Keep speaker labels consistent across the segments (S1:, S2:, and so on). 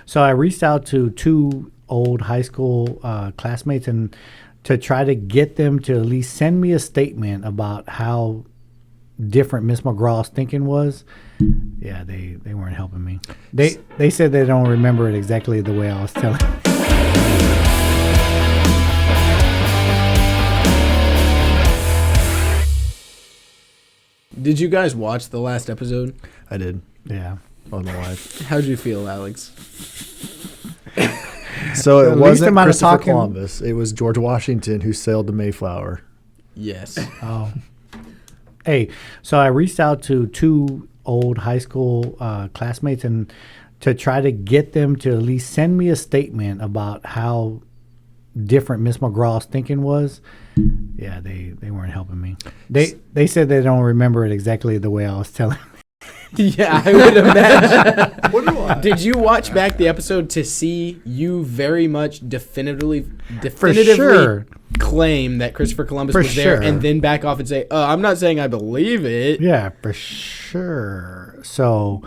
S1: So I reached out to two old high school classmates and to try to get them to at least send me a statement about how different Miss McGraw's thinking was. Yeah, they weren't helping me. They said they don't remember it exactly the way I was telling them.
S2: Did you guys watch the last episode?
S3: I did.
S1: Yeah.
S3: On the live.
S2: How'd you feel, Alex?
S3: So it wasn't
S1: amount of
S3: Christopher
S1: talking-
S3: Columbus. It was George Washington who sailed the Mayflower.
S2: Yes.
S1: Oh. Hey, so I reached out to two old high school classmates and to try to get them to at least send me a statement about how different Miss McGraw's thinking was. Yeah, they weren't helping me. They said they don't remember it exactly the way I was telling them.
S2: Yeah, I would imagine. What do I? Did you watch back the episode to see you very much definitively
S1: sure.
S2: claim that Christopher Columbus
S1: For
S2: was there,
S1: sure.
S2: and then back off and say, I'm not saying I believe it.
S1: Yeah, for sure. So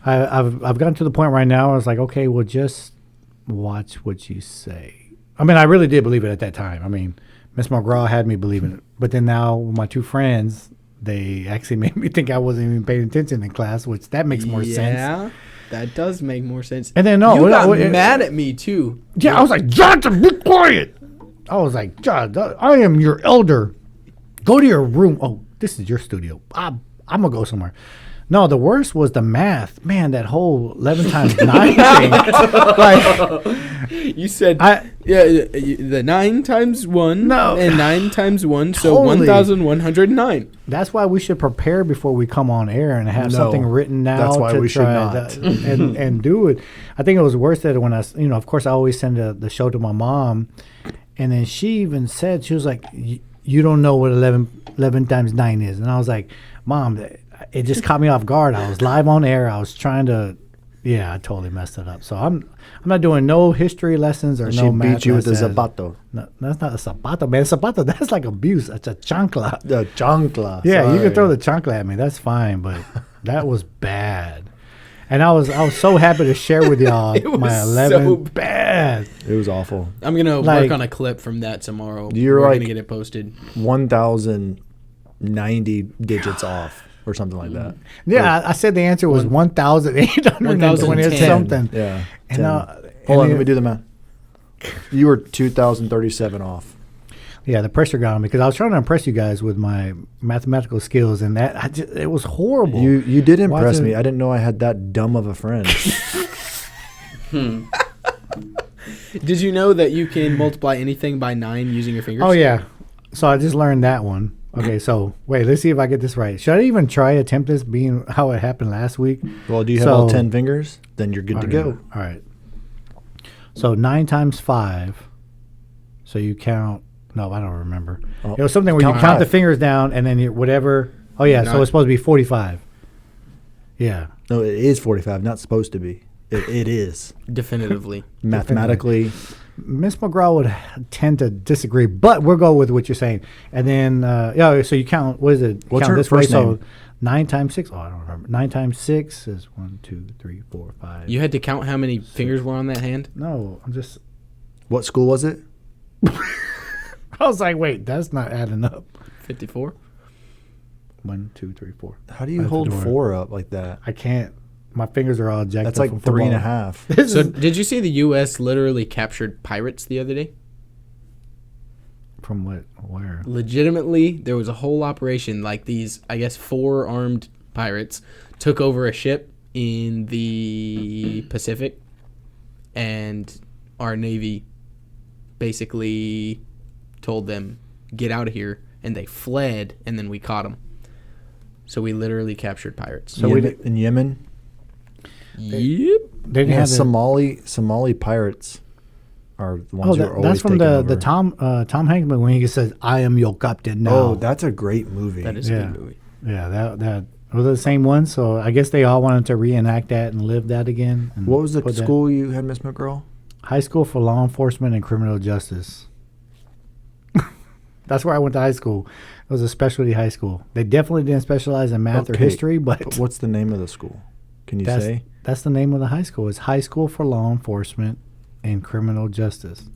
S1: I've gotten to the point right now. I was like, okay, well, just watch what you say. I mean, I really did believe it at that time. I mean, Miss McGraw had me believing it. But then now with my two friends, they actually made me think I wasn't even paying attention in class, which that makes more sense.
S2: Yeah, that does make more sense.
S1: And then
S2: you got mad at me too.
S1: Yeah, I was like, Johnson, be quiet. I was like, John, I am your elder. Go to your room. Oh, this is your studio. I'm going to go somewhere. No, the worst was the math. Man, that whole 11 times 9 thing. Like,
S2: you said, the 9 times 1 and 9 times 1, so
S1: Totally.
S2: 1,109.
S1: That's why we should prepare before we come on air and have something written down.
S3: That's why
S1: to
S3: we should
S1: try
S3: not.
S1: and do it. I think it was worse that when of course I always send the show to my mom. And then she even said, she was like, you don't know what 11 times 9 is. And I was like, Mom, it just caught me off guard. I was live on air. I was trying to, I totally messed it up. So I'm not doing no history lessons or no math
S3: beat you with
S1: lessons.
S3: a zapato.
S1: No, that's not a zapato, man. Zapato, that's like abuse. That's a chancla.
S3: The chancla.
S1: Yeah,
S3: sorry.
S1: you can throw the chancla at me. That's fine, but that was bad. And I was so happy to share with y'all my 11.
S2: so
S1: bad.
S3: It was awful.
S2: I'm going to
S1: Like-
S2: work on a clip from that tomorrow.
S3: You're
S2: We're
S3: like-
S2: going to get it posted.
S3: 1,090 digits off or something like that.
S1: Yeah, I said the answer was 1,820 or
S2: 1,010.
S1: something.
S3: Yeah.
S1: And
S3: 10.
S1: and
S3: Hold on,
S1: then-
S3: let me do the math. You were 2,037 off.
S1: Yeah, the pressure got on me because I was trying to impress you guys with my mathematical skills, and it was horrible.
S3: You did impress
S1: Watching-
S3: me. I didn't know I had that dumb of a friend.
S2: Did you know that you can multiply anything by 9 using your fingers?
S1: Oh, yeah. So I just learned that one. Okay, so wait, let's see if I get this right. Should I even attempt this being how it happened last week?
S3: Well, do you have all 10 fingers? Then you're good to go.
S1: All right. So 9 times 5. So you count. No, I don't remember.
S3: Oh,
S1: It was something where you
S3: count
S1: count the
S3: 5.
S1: fingers down and then whatever. Oh, yeah. So it's supposed to be 45. Yeah.
S3: No, it is 45. Not supposed to be. It is.
S2: Definitively.
S3: Mathematically.
S1: Miss McGraw would tend to disagree, but we'll go with what you're saying. And then, so you count, what is it?
S3: What's
S1: count
S3: her
S1: this way.
S3: first name?
S1: So 9 times 6. Oh, I don't remember. 9 times 6 is 1, 2, 3, 4, 5.
S2: You had to count how many fingers were on that hand?
S1: No, I'm just.
S3: What school was it?
S1: I was like, wait, that's not adding up.
S2: 54?
S1: 1, 2, 3, 4.
S3: How do you
S1: That's
S3: hold
S1: the door.
S3: 4 up like that?
S1: I can't. My fingers are all jacked
S3: That's
S1: up
S3: like
S1: from
S3: 3.5.
S1: football.
S2: So did you see the U.S. literally captured pirates the other day?
S1: From what? Where?
S2: Legitimately, there was a whole operation. Like these, I guess, 4 armed pirates took over a ship in the Pacific, and our Navy basically told them, get out of here, and they fled, and then we caught them. So we literally captured pirates.
S1: So
S3: in Yemen?
S2: Yep.
S1: They didn't
S3: Yeah,
S1: have the,
S3: Somali pirates are the ones who are always
S1: that's from
S3: taking
S1: the
S3: over.
S1: Tom Hanks movie when he says, "I am your captain now."
S3: Oh, that's a great movie.
S2: That is a good movie.
S1: Yeah, that was the same one. So I guess they all wanted to reenact that and live that again. And
S3: What was the
S1: put that-
S3: school you had, Miss McGraw?
S1: High School for Law Enforcement and Criminal Justice. That's where I went to high school. It was a specialty high school. They definitely didn't specialize in math or
S3: Okay,
S1: history, but
S3: But what's the name of the school? Can you
S1: that's
S3: say?
S1: That's the name of the high school. It's High School for Law Enforcement and Criminal Justice.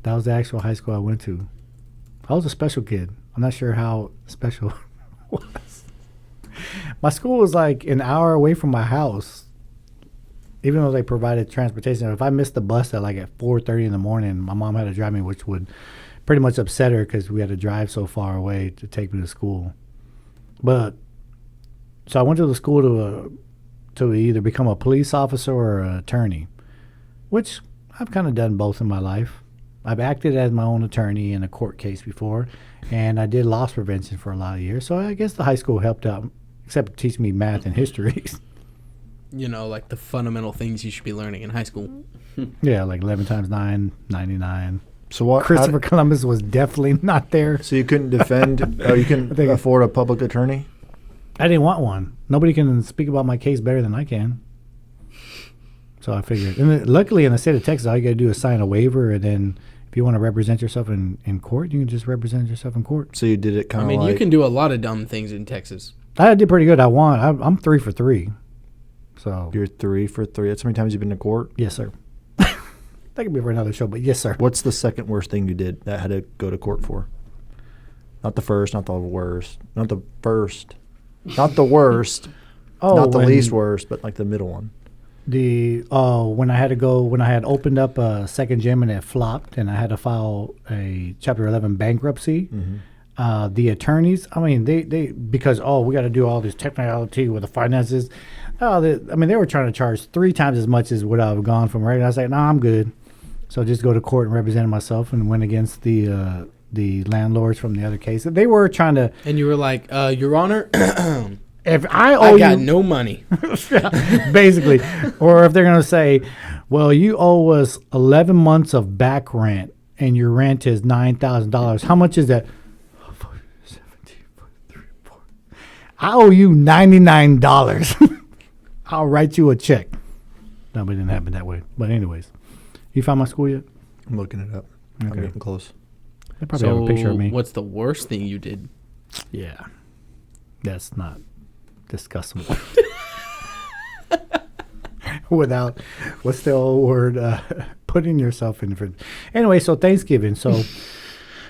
S1: That was the actual high school I went to. I was a special kid. I'm not sure how special it was. My school was like an hour away from my house. Even though they provided transportation, if I missed the bus at 4:30 in the morning, my mom had to drive me, which would pretty much upset her because we had to drive so far away to take me to school. But so I went to the school to either become a police officer or an attorney, which I've kind of done both in my life. I've acted as my own attorney in a court case before, and I did loss prevention for a lot of years. So I guess the high school helped out, except to teach me math and history.
S2: You know, like the fundamental things you should be learning in high school.
S1: Yeah, like 11 times 9, 99.
S3: So what?
S1: Christopher Columbus was definitely not there.
S3: So you couldn't defend? You couldn't afford a public attorney?
S1: I didn't want one. Nobody can speak about my case better than I can. So I figured. And luckily, in the state of Texas, all you got to do is sign a waiver, and then if you want to represent yourself in court, you can just represent yourself in court.
S3: So you did it kind of
S2: you can do a lot of dumb things in Texas.
S1: I did pretty good. I won. I'm 3 for 3. So
S3: You're 3 for 3. That's how many times you've been to court?
S1: Yes, sir. That could be for another show, but yes, sir.
S3: What's the second worst thing you did that had to go to court for? Not the first, not the worst. Not the first. Not the worst. Not the least worst, but like the middle one.
S1: When I had opened up a second gym and it flopped and I had to file a Chapter 11 bankruptcy. Mm-hmm. The attorneys, they because we got to do all this technicality with the finances. They were trying to charge 3 times as much as what I've gone from right. I was like, no, I'm good. So just go to court and represent myself and went against the landlords from the other case. They were trying to.
S2: And you were like, Your Honor,
S1: if I
S2: got no money.
S1: Basically. Or if they're going to say, well, you owe us 11 months of back rent and your rent is $9,000. How much is that? I owe you $99. I'll write you a check. No, but it didn't happen that way. But anyways, you found my school yet?
S3: I'm looking it up. Okay. I'm getting close.
S1: They probably have a picture of me.
S2: What's the worst thing you did?
S1: Yeah. That's not discussable. Without, what's the old word? Putting yourself in for. Anyway, so Thanksgiving. So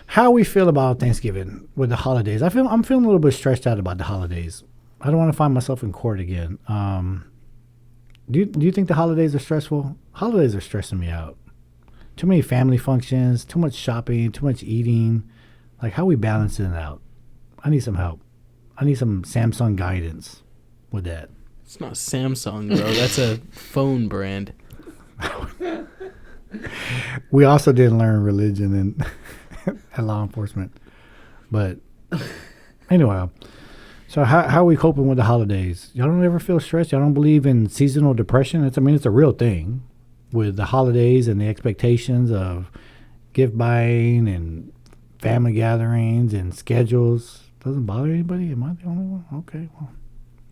S1: how we feel about Thanksgiving with the holidays. I'm feeling a little bit stressed out about the holidays. I don't want to find myself in court again. Do you think the holidays are stressful? Holidays are stressing me out. Too many family functions, too much shopping, too much eating. Like, how we balancing it out? I need some help. I need some Samsung guidance with that.
S2: It's not Samsung, bro. That's a phone brand.
S1: We also didn't learn religion and law enforcement. But anyway, so how are we coping with the holidays? Y'all don't ever feel stressed? Y'all don't believe in seasonal depression? It's a real thing with the holidays and the expectations of gift buying and family gatherings and schedules. Doesn't bother anybody? Am I the only one? Okay, well.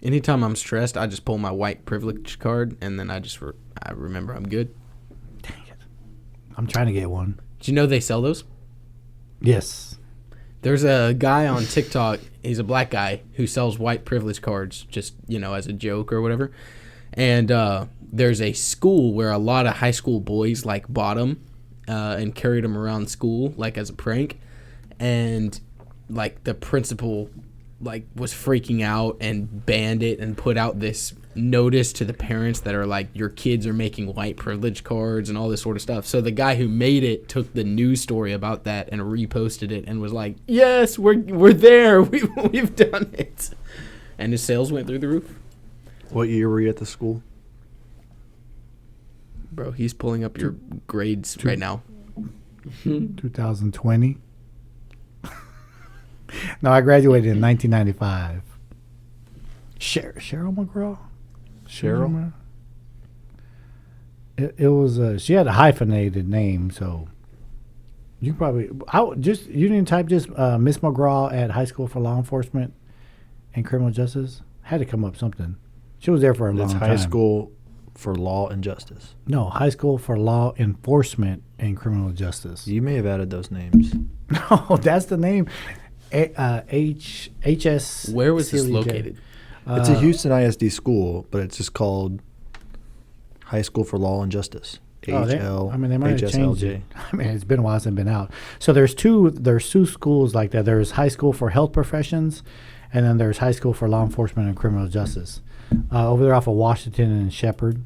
S2: Anytime I'm stressed, I just pull my white privilege card, and then I remember I'm good.
S1: Dang it. I'm trying to get one.
S2: Do you know they sell those?
S1: Yes.
S2: There's a guy on TikTok, he's a black guy, who sells white privilege cards just, as a joke or whatever. And there's a school where a lot of high school boys, bought them and carried them around school, as a prank. And, the principal, was freaking out and banned it and put out this notice to the parents that are your kids are making white privilege cards and all this sort of stuff. So the guy who made it took the news story about that and reposted it and was like, yes, we're there. We've done it. And his sales went through the roof.
S3: What year were you at the school?
S2: Bro, he's pulling up your grades right now.
S1: 2020. No, I graduated in 1995. Cheryl McGraw?
S3: Cheryl?
S1: It was, she had a hyphenated name, so you probably, you didn't type just Miss McGraw at High School for Law Enforcement and Criminal Justice? Had to come up something. She was there for a long time.
S3: That's High School for Law and Justice.
S1: No, High School for Law Enforcement and Criminal Justice.
S3: You may have added those names.
S1: No, that's the name. HS.
S2: Where was this located?
S3: It's a Houston ISD school, but it's just called High School for Law and Justice.
S1: They might have changed it. I mean, it's been a while since I've been out. So there's two schools like that. There's High School for Health Professions, and then there's High School for Law Enforcement and Criminal Justice. Over there off of Washington and Shepherd.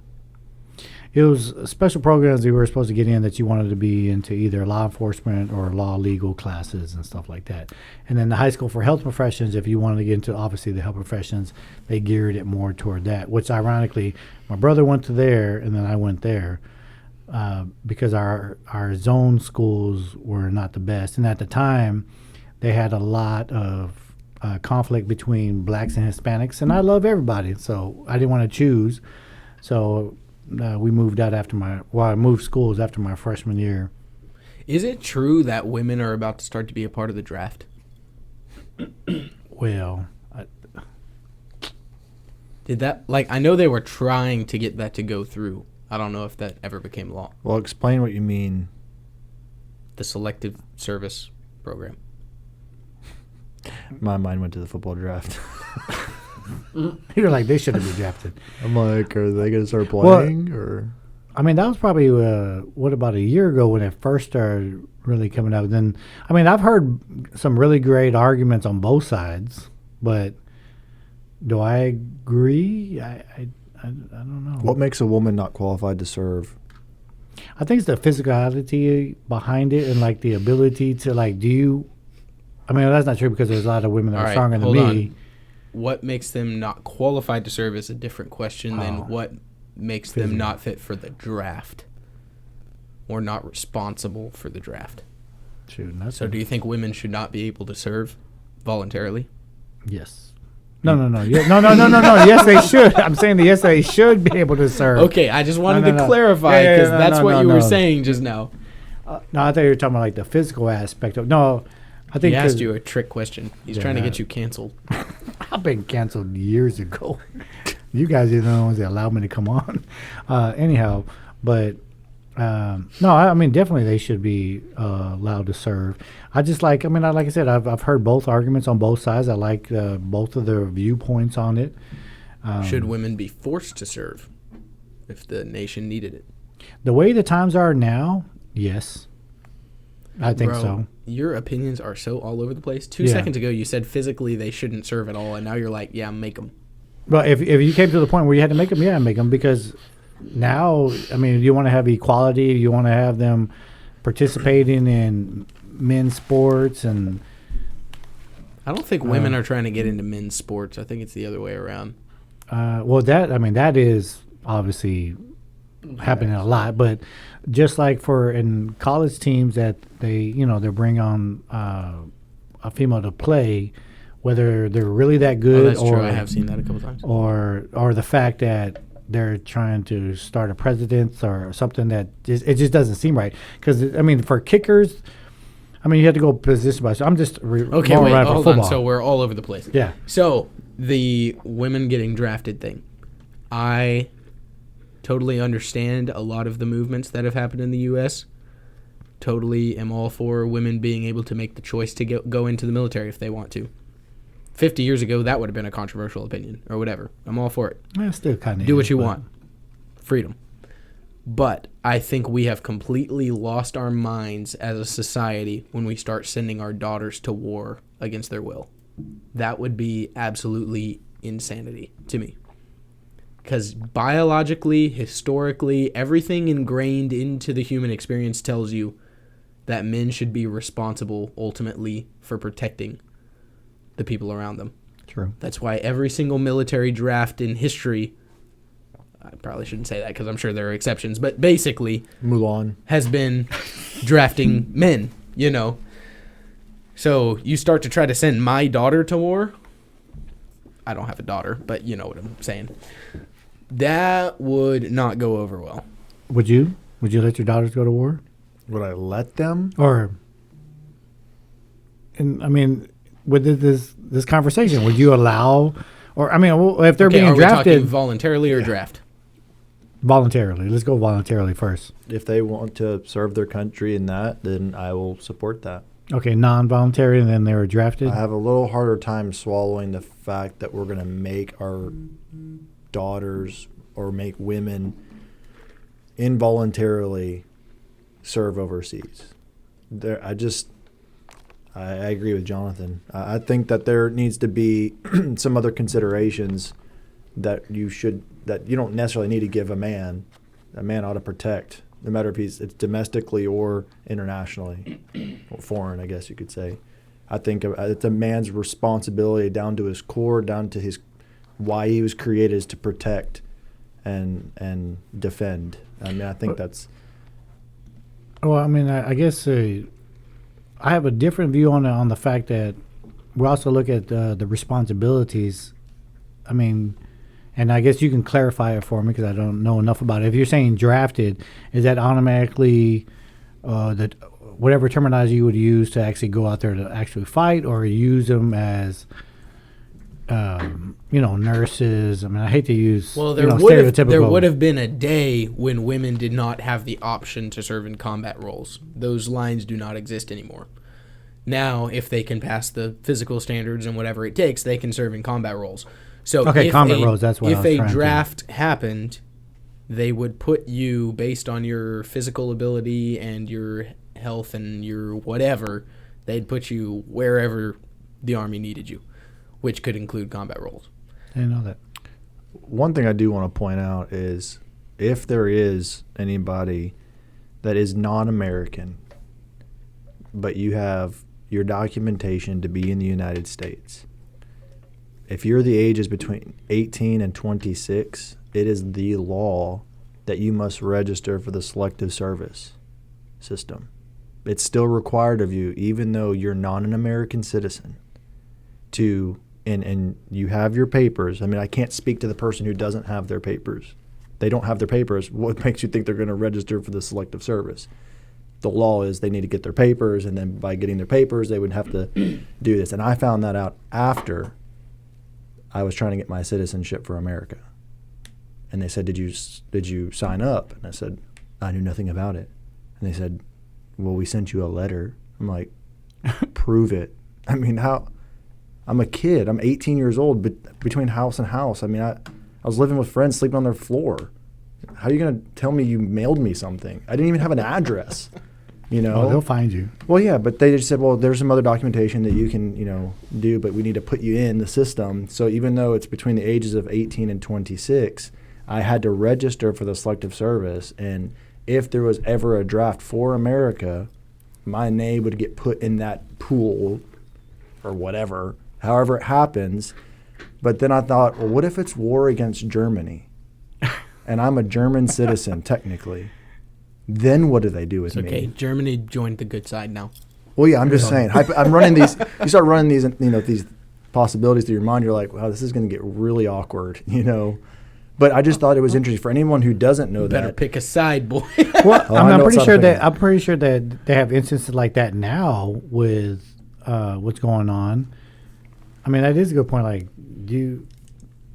S1: It was special programs you were supposed to get in that you wanted to be into either law enforcement or law legal classes and stuff like that. And then the High School for Health Professions, if you wanted to get into obviously the health professions, they geared it more toward that, which ironically, my brother went to there and then I went there because our zone schools were not the best. And at the time, they had a lot of conflict between blacks and Hispanics, and I love everybody, so I didn't want to choose. So we moved out I moved schools after my freshman year.
S2: Is it true that women are about to start to be a part of the draft?
S1: Well,
S2: I know they were trying to get that to go through. I don't know if that ever became law.
S3: Well, explain what you mean.
S2: The selective service program.
S3: My mind went to the football draft.
S1: You're like, they shouldn't be drafted.
S3: I'm like, are they going to start playing? Or
S1: I mean, that was probably, about a year ago when it first started really coming out. Then, I mean, I've heard some really great arguments on both sides, but do I agree? I don't know.
S3: What makes a woman not qualified to serve?
S1: I think it's the physicality behind it and, like, the ability to, like, I mean, that's not true because there's a lot of women that are stronger than me.
S2: What makes them not qualified to serve is a different question than what makes them not fit for the draft or not responsible for the draft. So do you think women should not be able to serve voluntarily?
S1: Yes. No. No. Yes, they should. I'm saying yes, they should be able to serve.
S2: Okay, I just wanted to clarify because that's what you were saying just now.
S1: No, I thought you were talking about like the physical aspect of no. I think
S2: he asked you a trick question. He's trying to get you canceled.
S1: I've been canceled years ago. You guys are the ones that allowed me to come on. Anyhow, but no, I mean, definitely they should be allowed to serve. I just like I said, I've heard both arguments on both sides. I like both of their viewpoints on it.
S2: Should women be forced to serve if the nation needed it?
S1: The way the times are now, yes. I think so.
S2: Your opinions are so all over the place. 2 seconds ago, you said physically they shouldn't serve at all, and now you're like, yeah, make them.
S1: Well, if you came to the point where you had to make them, yeah, make them, because now, I mean, you want to have equality, you want to have them participating in men's sports, and
S2: I don't think women are trying to get into men's sports. I think it's the other way around.
S1: Well, that is obviously happening a lot, but just like in college teams that they bring on a female to play, whether they're really that good,
S2: that's true. I have seen that a couple times.
S1: Or the fact that they're trying to start a president or something that it just doesn't seem right. Because I mean, for kickers, I mean, you have to go position by. So I'm just
S2: okay. Wait, hold on. So we're all over the place.
S1: Yeah.
S2: So the women getting drafted thing, I totally understand a lot of the movements that have happened in the U.S. Totally am all for women being able to make the choice to go into the military if they want to. 50 years ago, that would have been a controversial opinion or whatever. I'm all for it.
S1: Yeah, still kind of
S2: do what you want. Freedom. But I think we have completely lost our minds as a society when we start sending our daughters to war against their will. That would be absolutely insanity to me. Because biologically, historically, everything ingrained into the human experience tells you that men should be responsible ultimately for protecting the people around them.
S1: True.
S2: That's why every single military draft in history, I probably shouldn't say that because I'm sure there are exceptions, but basically
S3: Mulan
S2: has been drafting men, you know. So you start to try to send my daughter to war. I don't have a daughter, but you know what I'm saying. That would not go over well.
S1: Would you? Would you let your daughters go to war?
S3: Would I let them?
S1: With this conversation, would you allow, or I mean, if they're being drafted,
S2: are we talking voluntarily or draft?
S1: Voluntarily. Let's go voluntarily first.
S3: If they want to serve their country in that, then I will support that.
S1: Okay, non-voluntary, and then they were drafted.
S3: I have a little harder time swallowing the fact that we're going to make our daughters or make women involuntarily serve overseas. I agree with Jonathan. I think that there needs to be some other considerations that you don't necessarily need to give a man. A man ought to protect, no matter if it's domestically or internationally, or foreign, I guess you could say. I think it's a man's responsibility down to his core, down to his why he was created, is to protect and defend. I mean, I think that's.
S1: Well, I mean, I guess I have a different view on the fact that we also look at the responsibilities. I mean, and I guess you can clarify it for me because I don't know enough about it. If you're saying drafted, is that automatically that whatever terminology you would use to actually go out there to actually fight, or use them as nurses? I mean, I hate to use stereotypical.
S2: There would have been a day when women did not have the option to serve in combat roles. Those lines do not exist anymore. Now, if they can pass the physical standards and whatever it takes, they can serve in combat roles. So
S1: okay, combat roles, that's what I was
S2: if
S1: trying
S2: a draft happened, they would put you based on your physical ability and your health and your whatever. They'd put you wherever the Army needed you, which could include combat roles.
S1: I didn't know that.
S3: One thing I do want to point out is if there is anybody that is non-American, but you have your documentation to be in the United States, if you're the ages between 18 and 26, it is the law that you must register for the Selective Service system. It's still required of you, even though you're not an American citizen, to and you have your papers. I mean, I can't speak to the person who doesn't have their papers. They don't have their papers. What makes you think they're going to register for the Selective Service? The law is they need to get their papers, and then by getting their papers, they would have to do this. And I found that out after I was trying to get my citizenship for America. And they said, did you sign up? And I said, I knew nothing about it. And they said, well, we sent you a letter. I'm like, prove it. I mean, how? I'm a kid. I'm 18 years old, but between house and house. I mean, I was living with friends, sleeping on their floor. How are you going to tell me you mailed me something? I didn't even have an address, you know?
S1: Well, they'll find you.
S3: Well, yeah, but they just said, well, there's some other documentation that you can, do, but we need to put you in the system. So even though it's between the ages of 18 and 26, I had to register for the Selective Service. And if there was ever a draft for America, my name would get put in that pool or whatever, however it happens. But then I thought, well, what if it's war against Germany? And I'm a German citizen, technically. Then what do they do with me?
S2: Okay, Germany joined the good side now.
S3: Well, yeah, I'm just saying. I'm running these. You start running these, these possibilities through your mind. You're like, wow, this is going to get really awkward, But I just thought it was interesting for anyone who doesn't know
S2: Better
S3: that.
S2: pick a side, boy.
S1: Well,
S3: Oh,
S1: I'm
S3: know
S1: pretty
S3: it's
S1: sure
S3: not
S1: that they have instances like that now with what's going on. I mean, that is a good point. Like,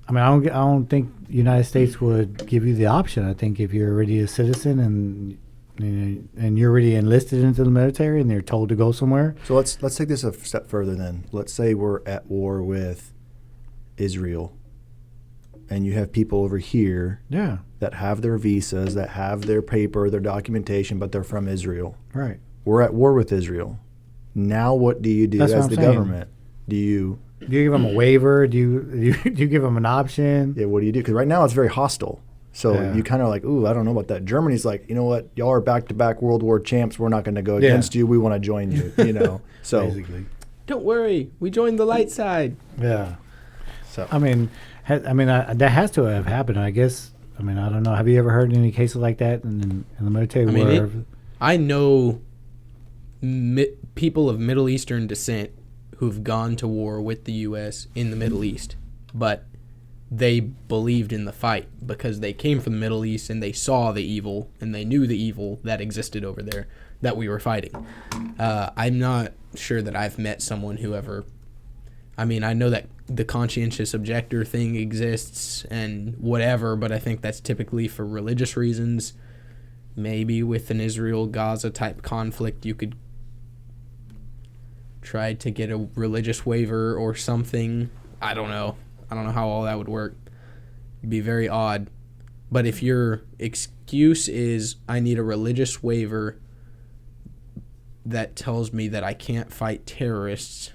S1: I don't think the United States would give you the option. I think if you're already a citizen and you're already enlisted into the military and they're told to go somewhere.
S3: So let's take this a step further then. Let's say we're at war with Israel, and you have people over here that have their visas, that have their paper, their documentation, but they're from Israel.
S1: Right.
S3: We're at war with Israel. Now what do you do
S1: That's
S3: as
S1: what
S3: the
S1: I'm saying.
S3: government? Do you
S1: give them a waiver? Do you give them an option?
S3: Yeah, what do you do? Because right now it's very hostile. So you kind of like, ooh, I don't know about that. Germany's like, you know what? Y'all are back-to-back World War champs. We're not going to go against you. We want to join you, So
S1: basically.
S2: Don't worry. We joined the light side.
S1: Yeah.
S3: So
S1: I mean, that has to have happened. I guess. I mean, I don't know. Have you ever heard any cases like that in the military?
S2: I know people of Middle Eastern descent who've gone to war with the U.S. in the Middle East, but they believed in the fight because they came from the Middle East and they saw the evil and they knew the evil that existed over there that we were fighting. I'm not sure that I've met someone who ever... I mean, I know that the conscientious objector thing exists and whatever, but I think that's typically for religious reasons. Maybe with an Israel-Gaza type conflict, you could tried to get a religious waiver or something. I don't know how all that would work. It'd be very odd. But if your excuse is I need a religious waiver that tells me that I can't fight terrorists,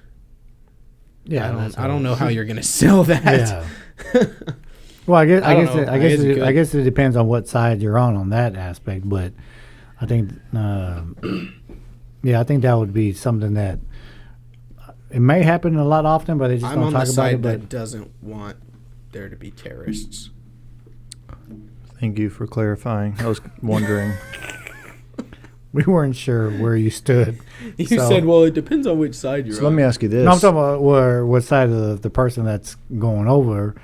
S1: Yeah,
S2: I don't know how you're gonna sell that.
S1: Yeah. Well, I guess it depends on what side you're on that aspect. But I think, I think that would be something that it may happen a lot often, but they just
S2: I'm
S1: don't
S2: on
S1: talk
S2: the
S1: about
S2: side
S1: it. But
S2: that doesn't want there to be terrorists.
S3: Thank you for clarifying. I was wondering.
S1: we weren't sure where you stood.
S2: You said, "Well, it depends on which side you're
S3: So
S2: on."
S3: let me ask you this.
S1: No, I'm talking about what side of the person that's going over.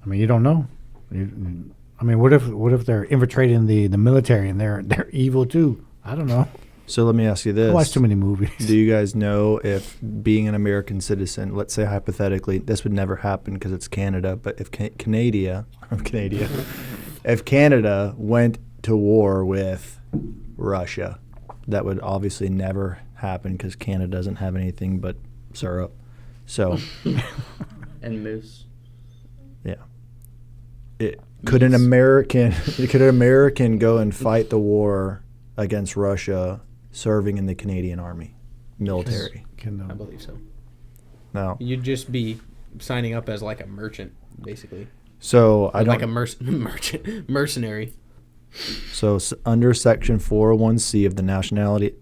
S1: I mean, you don't know. I mean, what if they're infiltrating the military and they're evil too? I don't know.
S3: So let me ask you this.
S1: I watch too many movies.
S3: Do you guys know if being an American citizen, let's say hypothetically, this would never happen because it's Canada, but if if Canada went to war with Russia, that would obviously never happen because Canada doesn't have anything but syrup. So,
S4: And moose.
S3: yeah. Could an American go and fight the war against Russia serving in the Canadian Army military?
S2: I believe so.
S3: No.
S2: You'd just be signing up as like a merchant, basically.
S3: So I don't
S2: like a mercenary.
S3: So under Section 401C of the Nationality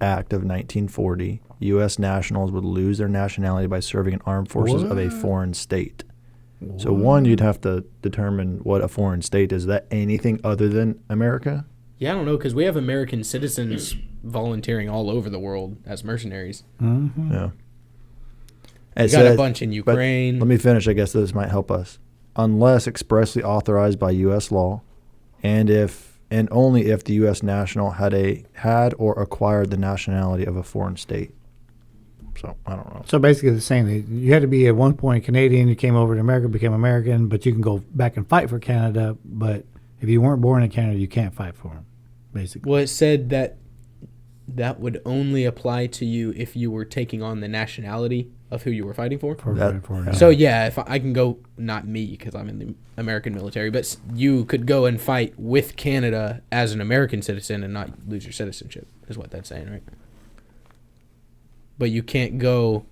S3: Act of 1940, U.S. nationals would lose their nationality by serving in armed forces of a foreign state. So one, you'd have to determine what a foreign state is. Is that anything other than America?
S2: Yeah, I don't know, because we have American citizens volunteering all over the world as mercenaries.
S1: Mm-hmm.
S3: Yeah.
S2: We got a bunch in Ukraine.
S3: Let me finish. I guess this might help us. Unless expressly authorized by U.S. law, and only if the U.S. national had or acquired the nationality of a foreign state. So I don't know.
S1: So basically, the same. You had to be at one point Canadian. You came over to America, became American, but you can go back and fight for Canada. But if you weren't born in Canada, you can't fight for them. Basically.
S2: Well, it said that would only apply to you if you were taking on the nationality of who you were fighting for. So yeah, if I can go, not me because I'm in the American military, but you could go and fight with Canada as an American citizen and not lose your citizenship, is what that's saying, right? But you can't go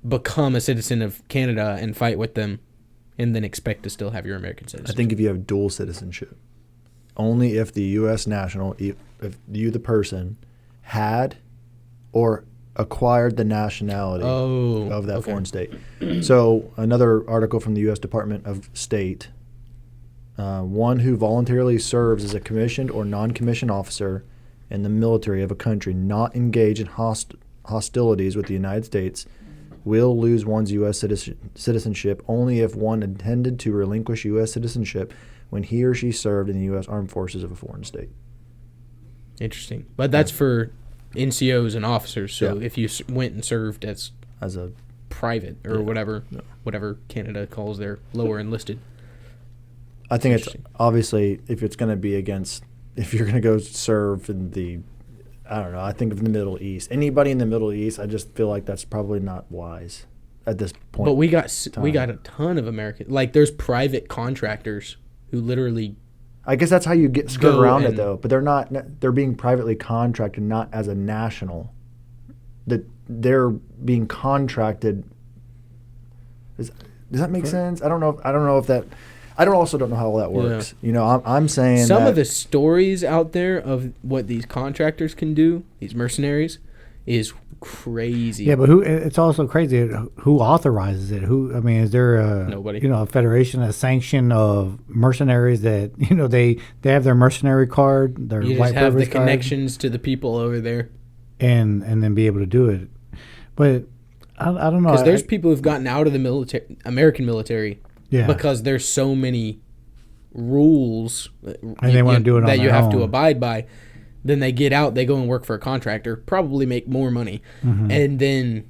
S2: become a citizen of Canada and fight with them and then expect to still have your American citizenship.
S3: I think if you have dual citizenship, only if the U.S. national, if you, the person, had or acquired the nationality of that foreign state. So another article from the U.S. Department of State, one who voluntarily serves as a commissioned or non-commissioned officer in the military of a country not engaged in hostilities with the United States will lose one's U.S. citizenship only if one intended to relinquish U.S. citizenship when he or she served in the U.S. Armed Forces of a foreign state.
S2: Interesting. But that's for NCOs and officers. So if you went and served as a private or whatever Canada calls their lower enlisted.
S3: I think it's obviously if it's going to be if you're going to go serve in I think of the Middle East. Anybody in the Middle East, I just feel like that's probably not wise at this point.
S2: But we got a ton of American. Like there's private contractors who literally.
S3: I guess that's how you skirt around it though. But they're not. They're being privately contracted, not as a national. That they're being contracted. Does that make sense? I don't know if that. I also don't know how all that works. Yeah. You know, I'm saying
S2: some of the stories out there of what these contractors can do, these mercenaries, is crazy.
S1: Yeah, but it's also crazy. Who authorizes it? Is there
S2: nobody?
S1: A federation, a sanction of mercenaries that they have their mercenary card, their
S2: you
S1: white
S2: just have the
S1: card,
S2: connections to the people over there,
S1: and then be able to do it. But I don't know
S2: because there's people who've gotten out of the American military. Yeah. Because there's so many rules
S1: and they want to do it
S2: that
S1: on
S2: you have
S1: own.
S2: to abide by. Then they get out, they go and work for a contractor, probably make more money. Mm-hmm. And then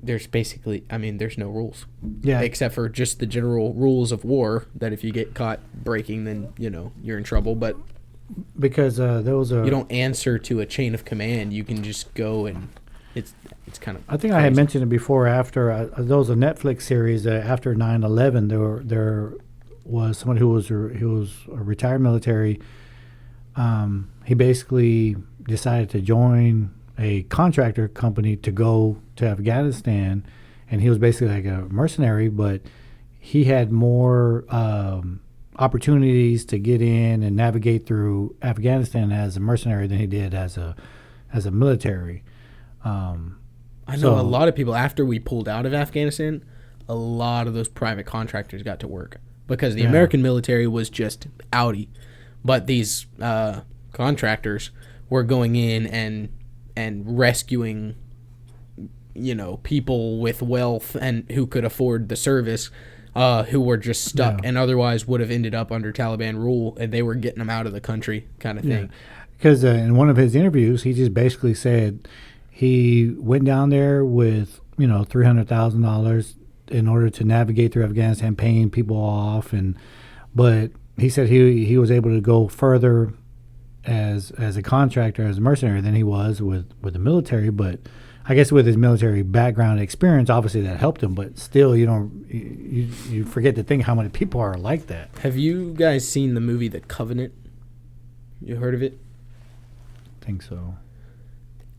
S2: there's there's no rules.
S1: Yeah.
S2: Except for just the general rules of war that if you get caught breaking, then, you're in trouble. But
S1: because you
S2: don't answer to a chain of command. You can just go and It's kind of.
S1: I think I had mentioned it before. After there was a Netflix series after 9/11, there was someone who was a retired military. He basically decided to join a contractor company to go to Afghanistan, and he was basically like a mercenary, but he had more opportunities to get in and navigate through Afghanistan as a mercenary than he did as a military.
S2: I know a lot of people, after we pulled out of Afghanistan, a lot of those private contractors got to work because the American military was just outie. But these contractors were going in and rescuing, people with wealth and who could afford the service, who were just stuck and otherwise would have ended up under Taliban rule, and they were getting them out of the country kind of thing.
S1: Because in one of his interviews, he just basically said he went down there with, $300,000 in order to navigate through Afghanistan, paying people off, but he said he was able to go further as a contractor, as a mercenary, than he was with the military. But I guess with his military background experience, obviously that helped him. But still, you forget to think how many people are like that.
S2: Have you guys seen the movie The Covenant? You heard of it?
S1: I think so.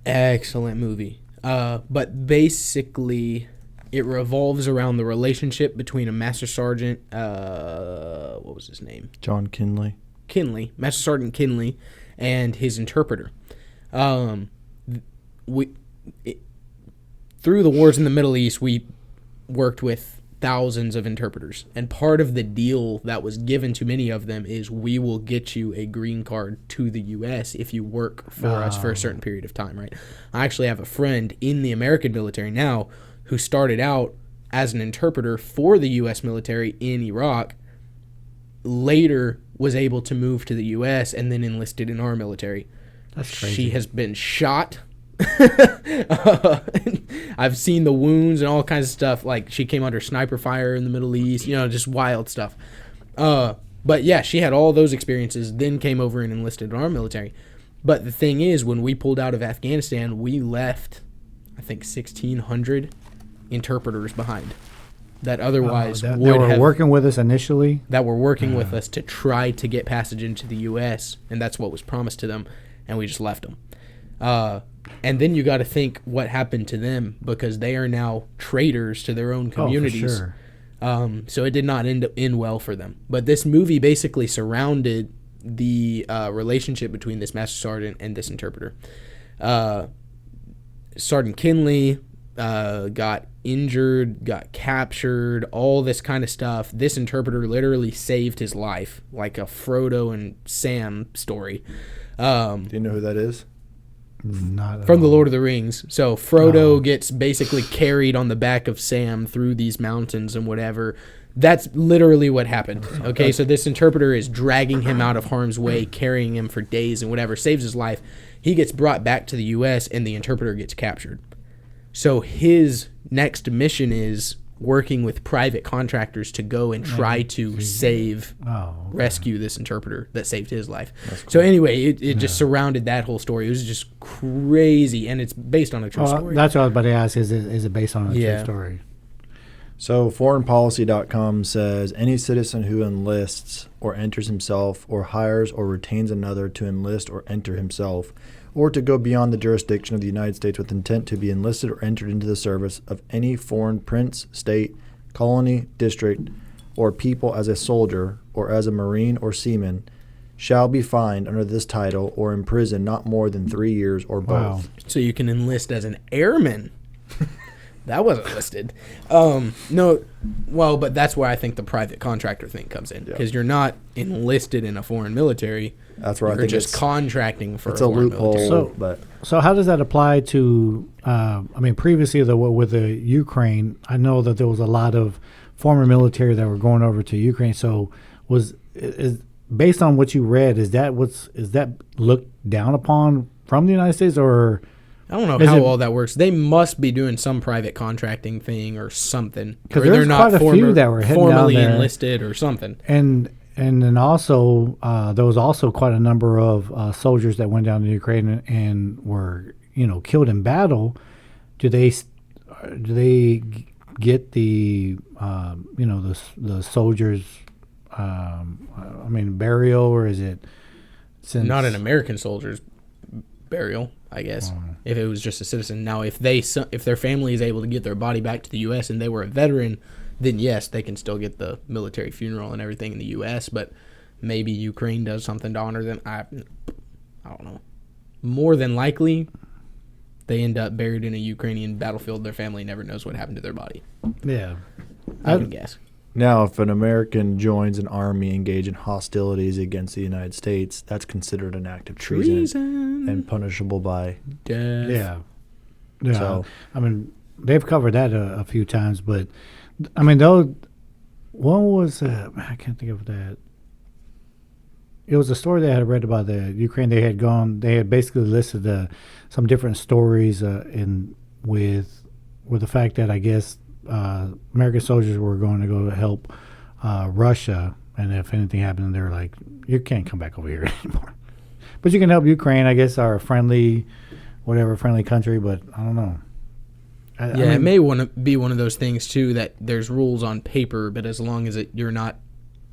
S2: Excellent movie. But basically, it revolves around the relationship between a Master Sergeant, what was his name?
S3: John Kinley.
S2: Master Sergeant Kinley, and his interpreter. Through the wars in the Middle East, we worked with thousands of interpreters, and part of the deal that was given to many of them is we will get you a green card to the U.S. if you work for us for a certain period of time, right? I actually have a friend in the American military now who started out as an interpreter for the U.S. military in Iraq, later was able to move to the U.S. and then enlisted in our military.
S1: That's crazy.
S2: She has been shot. I've seen the wounds and all kinds of stuff. Like, she came under sniper fire in the Middle East, just wild stuff. But yeah, she had all those experiences, then came over and enlisted in our military. But the thing is, when we pulled out of Afghanistan, we left, I think, 1,600 interpreters behind that otherwise
S1: that
S2: would
S1: were
S2: have
S1: working with us initially.
S2: That were working with us to try to get passage into the U.S., and that's what was promised to them, and we just left them. And then you got to think what happened to them, because they are now traitors to their own communities.
S1: Oh, for sure.
S2: So it did not end well for them. But this movie basically surrounded the relationship between this Master Sergeant and this interpreter. Sergeant Kinley got injured, got captured, all this kind of stuff. This interpreter literally saved his life, like a Frodo and Sam story.
S3: Do you know who that is?
S1: Not
S2: from the Lord of the Rings. So Frodo gets basically carried on the back of Sam through these mountains and whatever. That's literally what happened. Okay, so this interpreter is dragging him out of harm's way, carrying him for days and whatever, saves his life. He gets brought back to the U.S. and the interpreter gets captured. So his next mission is working with private contractors to go and try to rescue this interpreter that saved his life. Cool. So anyway, it just surrounded that whole story. It was just crazy, and it's based on a true story.
S1: That's what I was about to ask. Is it based on a true story?
S3: So foreignpolicy.com says any citizen who enlists or enters himself or hires or retains another to enlist or enter himself or to go beyond the jurisdiction of the United States with intent to be enlisted or entered into the service of any foreign prince, state, colony, district, or people as a soldier or as a marine or seaman shall be fined under this title or imprisoned not more than 3 years or both.
S2: So you can enlist as an airman. That wasn't listed. No, well, but that's where I think the private contractor thing comes in, because you're not enlisted in a foreign military.
S3: That's right.
S2: You're just contracting for
S3: it's
S2: a
S3: foreign loophole.
S2: military.
S1: So how does that apply to? Previously with the Ukraine, I know that there was a lot of former military that were going over to Ukraine. So is based on what you read, is that looked down upon from the United States, or?
S2: I don't know how all that works. They must be doing some private contracting thing or something.
S1: Because there's quite a few that were heading
S2: formally
S1: down there.
S2: Enlisted or something.
S1: And then also there was also quite a number of soldiers that went down to Ukraine and were killed in battle. do they get the the soldiers burial, or is it
S2: Not an American soldier's burial, I guess. If it was just a citizen. Now, if their family is able to get their body back to the U.S. and they were a veteran, then yes, they can still get the military funeral and everything in the U.S. But maybe Ukraine does something to honor them. I don't know. More than likely, they end up buried in a Ukrainian battlefield. Their family never knows what happened to their body.
S1: Yeah,
S2: I would guess.
S3: Now, if an American joins an army engaged in hostilities against the United States, that's considered an act of treason and punishable by
S2: death.
S1: Yeah.
S3: So,
S1: they've covered that a few times, but though, one was I can't think of that. It was a story that I had read about the Ukraine. They had basically listed some different stories with the fact that I guess American soldiers were going to go
S3: Mm-hmm.
S1: help Russia, and if anything happened, they were like, "You can't come back over here anymore." But you can help Ukraine, I guess, our friendly country. But I don't know.
S2: It may want to be one of those things too that there's rules on paper, but as long as you're not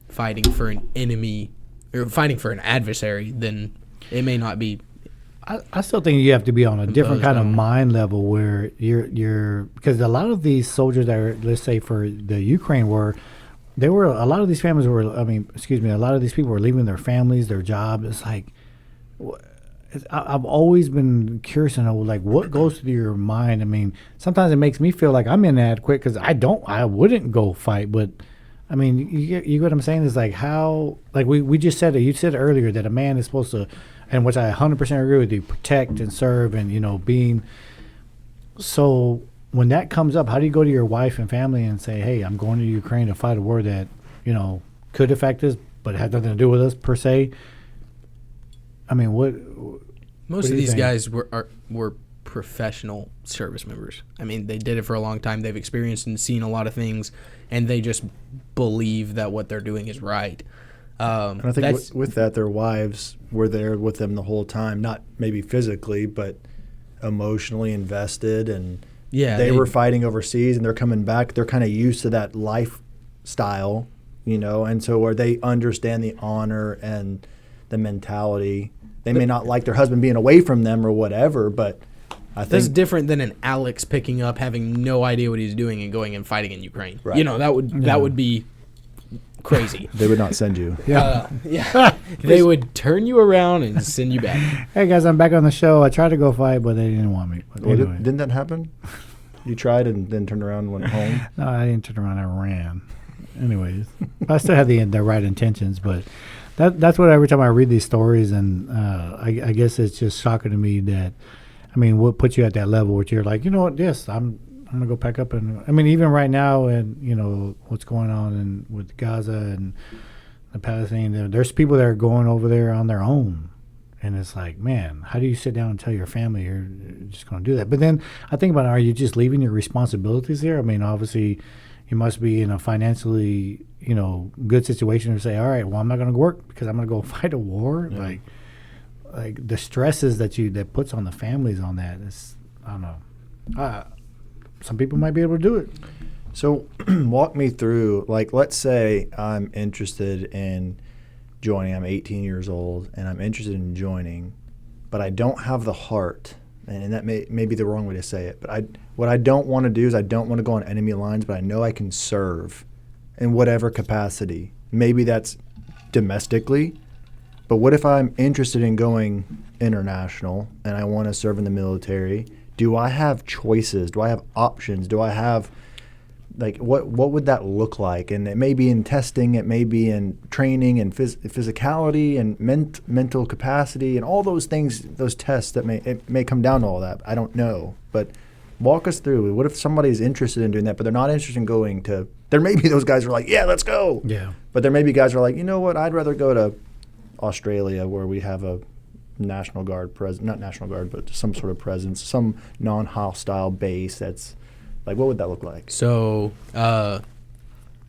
S2: fighting for an enemy or fighting for an adversary, then it may not be.
S1: I still think you have to be on a different kind of mind level where you're because a lot of these soldiers that are, let's say for the Ukraine war, a lot of these families were, a lot of these people were leaving their families, their job. It's like, I've always been curious to know, like, what goes through your mind. Sometimes it makes me feel like I'm inadequate because I wouldn't go fight, but you get what I'm saying? Is like how, like we just said it. You said earlier that a man is supposed to, and which I 100% agree with you, protect and serve and, being. So when that comes up, how do you go to your wife and family and say, hey, I'm going to Ukraine to fight a war that, could affect us, but had nothing to do with us per se?
S2: Most of these guys were professional service members. They did it for a long time. They've experienced and seen a lot of things, and they just believe that what they're doing is right.
S3: And I think with that, their wives were there with them the whole time, not maybe physically, but emotionally invested. And they were fighting overseas, and they're coming back. They're kind of used to that lifestyle, and so where they understand the honor and the mentality. They may not like their husband being away from them or whatever, but I think
S2: that's different than an Alex picking up, having no idea what he's doing, and going and fighting in Ukraine.
S3: Right.
S2: That would be crazy.
S3: They would not send you.
S2: They would turn you around and send you back.
S1: Hey guys, I'm back on the show. I tried to go fight, but they didn't want me. But anyway.
S3: Didn't that happen? You tried and then turned around and went home?
S1: No, I didn't turn around. I ran. Anyways, I still had the right intentions, but that's what every time I read these stories, and I guess it's just shocking to me that, what puts you at that level where you're like, you know what, yes, I'm gonna go pack up, and even right now, and what's going on with Gaza and the Palestinians, there's people that are going over there on their own, and it's like, man, how do you sit down and tell your family you're just gonna do that? But then I think about, are you just leaving your responsibilities there? Obviously, you must be in a financially, good situation to say, all right, well, I'm not gonna work because I'm gonna go fight a war. Yeah. Like the stresses that puts on the families on that is, I don't know. Some people might be able to do it.
S3: So walk me through, like, let's say I'm interested in joining. I'm 18 years old, and I'm interested in joining, but I don't have the heart, and that may be the wrong way to say it, but what I don't want to do is I don't want to go on enemy lines, but I know I can serve in whatever capacity. Maybe that's domestically, but what if I'm interested in going international and I want to serve in the military? Do I have choices? Do I have options? Do I have, like, what would that look like? And it may be in testing, it may be in training and physicality and mental capacity and all those things, those tests it may come down to all that. I don't know. But walk us through. What if somebody's interested in doing that, but they're not interested in going to, there may be those guys who are like, yeah, let's go.
S1: Yeah.
S3: But there may be guys who are like, you know what, I'd rather go to Australia where we have a National Guard not National Guard, but some sort of presence, some non-hostile base. That's like, what would that look like?
S2: So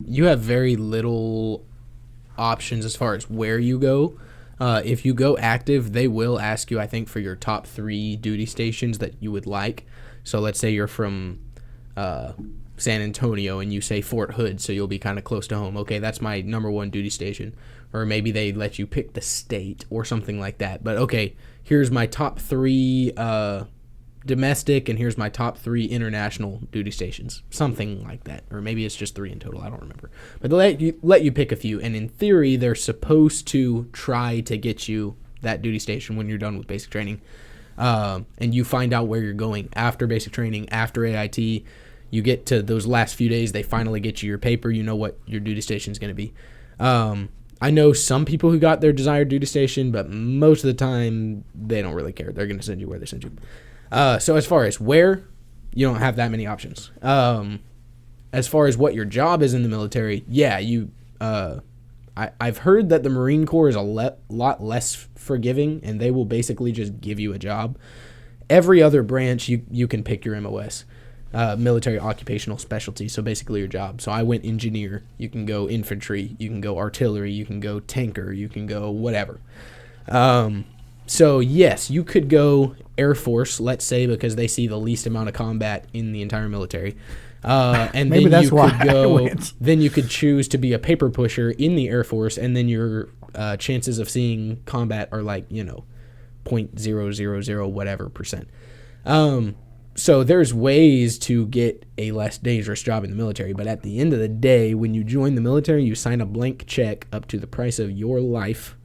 S2: you have very little options as far as where you go. If you go active, they will ask you, I think, for your top 3 duty stations that you would like. So let's say you're from San Antonio and you say Fort Hood, so you'll be kind of close to home. Okay, that's my number 1 duty station. Or maybe they let you pick the state or something like that. But okay, here's my top 3 domestic, and here's my top 3 international duty stations, something like that. Or maybe it's just 3 in total, I don't remember. But they let you pick a few, and in theory they're supposed to try to get you that duty station when you're done with basic training, and you find out where you're going after basic training, after AIT. You get to those last few days, they finally get you your paper, you know what your duty station is going to be. I know some people who got their desired duty station, but most of the time they don't really care. They're going to send you where they send you. So as far as where, you don't have that many options. As far as what your job is in the military, yeah, I've heard that the Marine Corps is a lot less forgiving, and they will basically just give you a job. Every other branch, you can pick your MOS, military occupational specialty, so basically your job. So I went engineer, you can go infantry, you can go artillery, you can go tanker, you can go whatever. So yes, you could go Air Force, let's say, because they see the least amount of combat in the entire military. And
S1: Maybe
S2: then
S1: that's
S2: you
S1: why
S2: could go.
S1: I went.
S2: Then you could choose to be a paper pusher in the Air Force, and then your chances of seeing combat are like 0.000 whatever percent. So there's ways to get a less dangerous job in the military, but at the end of the day, when you join the military, you sign a blank check up to the price of your life,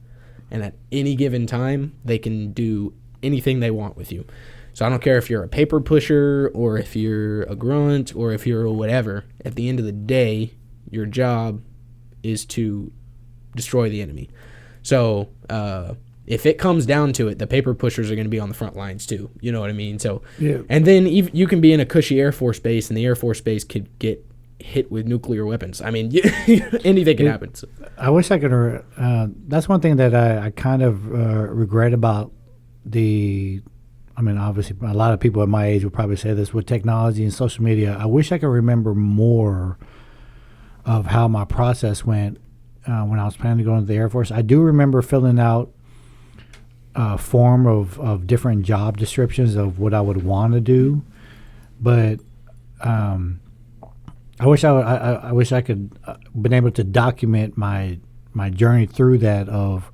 S2: and at any given time, they can do anything they want with you. So I don't care if you're a paper pusher or if you're a grunt or if you're a whatever. At the end of the day, your job is to destroy the enemy. So if it comes down to it, the paper pushers are going to be on the front lines too. You know what I mean? So,
S1: Yeah.
S2: And then you can be in a cushy Air Force base, and the Air Force base could get hit with nuclear weapons. I mean, anything can happen. So.
S1: I wish I could. That's one thing that I kind of regret about obviously, a lot of people at my age would probably say this with technology and social media. I wish I could remember more of how my process went when I was planning to go into the Air Force. I do remember filling out a form of different job descriptions of what I would want to do, but I wish I could been able to document my journey through that of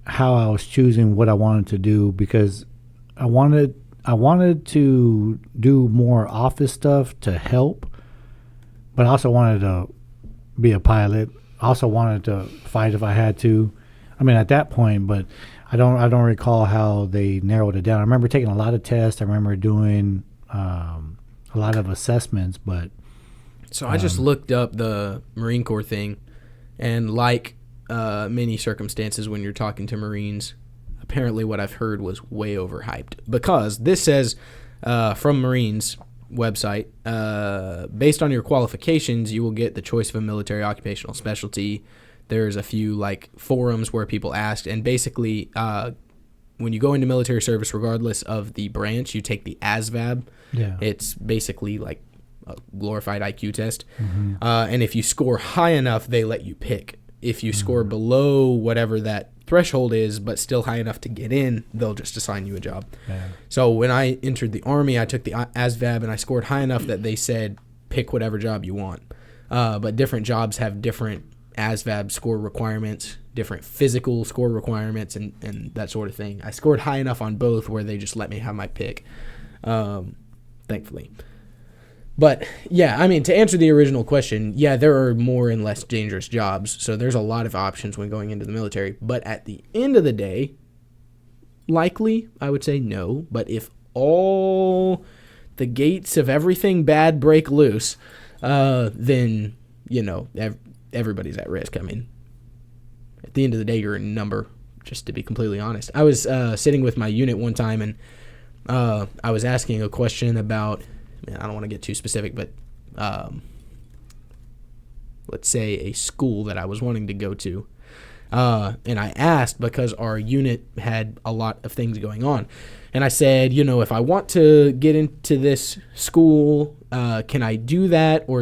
S1: how I was choosing what I wanted to do, because I wanted to do more office stuff to help, but I also wanted to be a pilot. I also wanted to fight if I had to. I mean, at that point, but I don't recall how they narrowed it down. I remember taking a lot of tests. I remember doing a lot of assessments, but.
S2: So I just looked up the Marine Corps thing, and like many circumstances when you're talking to Marines, apparently what I've heard was way overhyped, because this says from Marines website, based on your qualifications, you will get the choice of a military occupational specialty. There's a few like forums where people asked, and basically when you go into military service, regardless of the branch, you take the ASVAB.
S1: Yeah.
S2: It's basically like a glorified IQ test.
S1: Mm-hmm.
S2: And if you score high enough, they let you pick. If you score below whatever that threshold is, but still high enough to get in, they'll just assign you a job.
S1: Yeah.
S2: So when I entered the Army, I took the ASVAB, and I scored high enough that they said, pick whatever job you want. But different jobs have different ASVAB score requirements, different physical score requirements, and that sort of thing. I scored high enough on both where they just let me have my pick, thankfully. But, yeah, I mean, to answer the original question, yeah, there are more and less dangerous jobs, so there's a lot of options when going into the military. But at the end of the day, likely, I would say no. But if all the gates of everything bad break loose, then, everybody's at risk. I mean, at the end of the day, you're a number, just to be completely honest. I was sitting with my unit one time, and I was asking a question about... I don't want to get too specific, but let's say a school that I was wanting to go to. And I asked because our unit had a lot of things going on. And I said, if I want to get into this school, can I do that? Or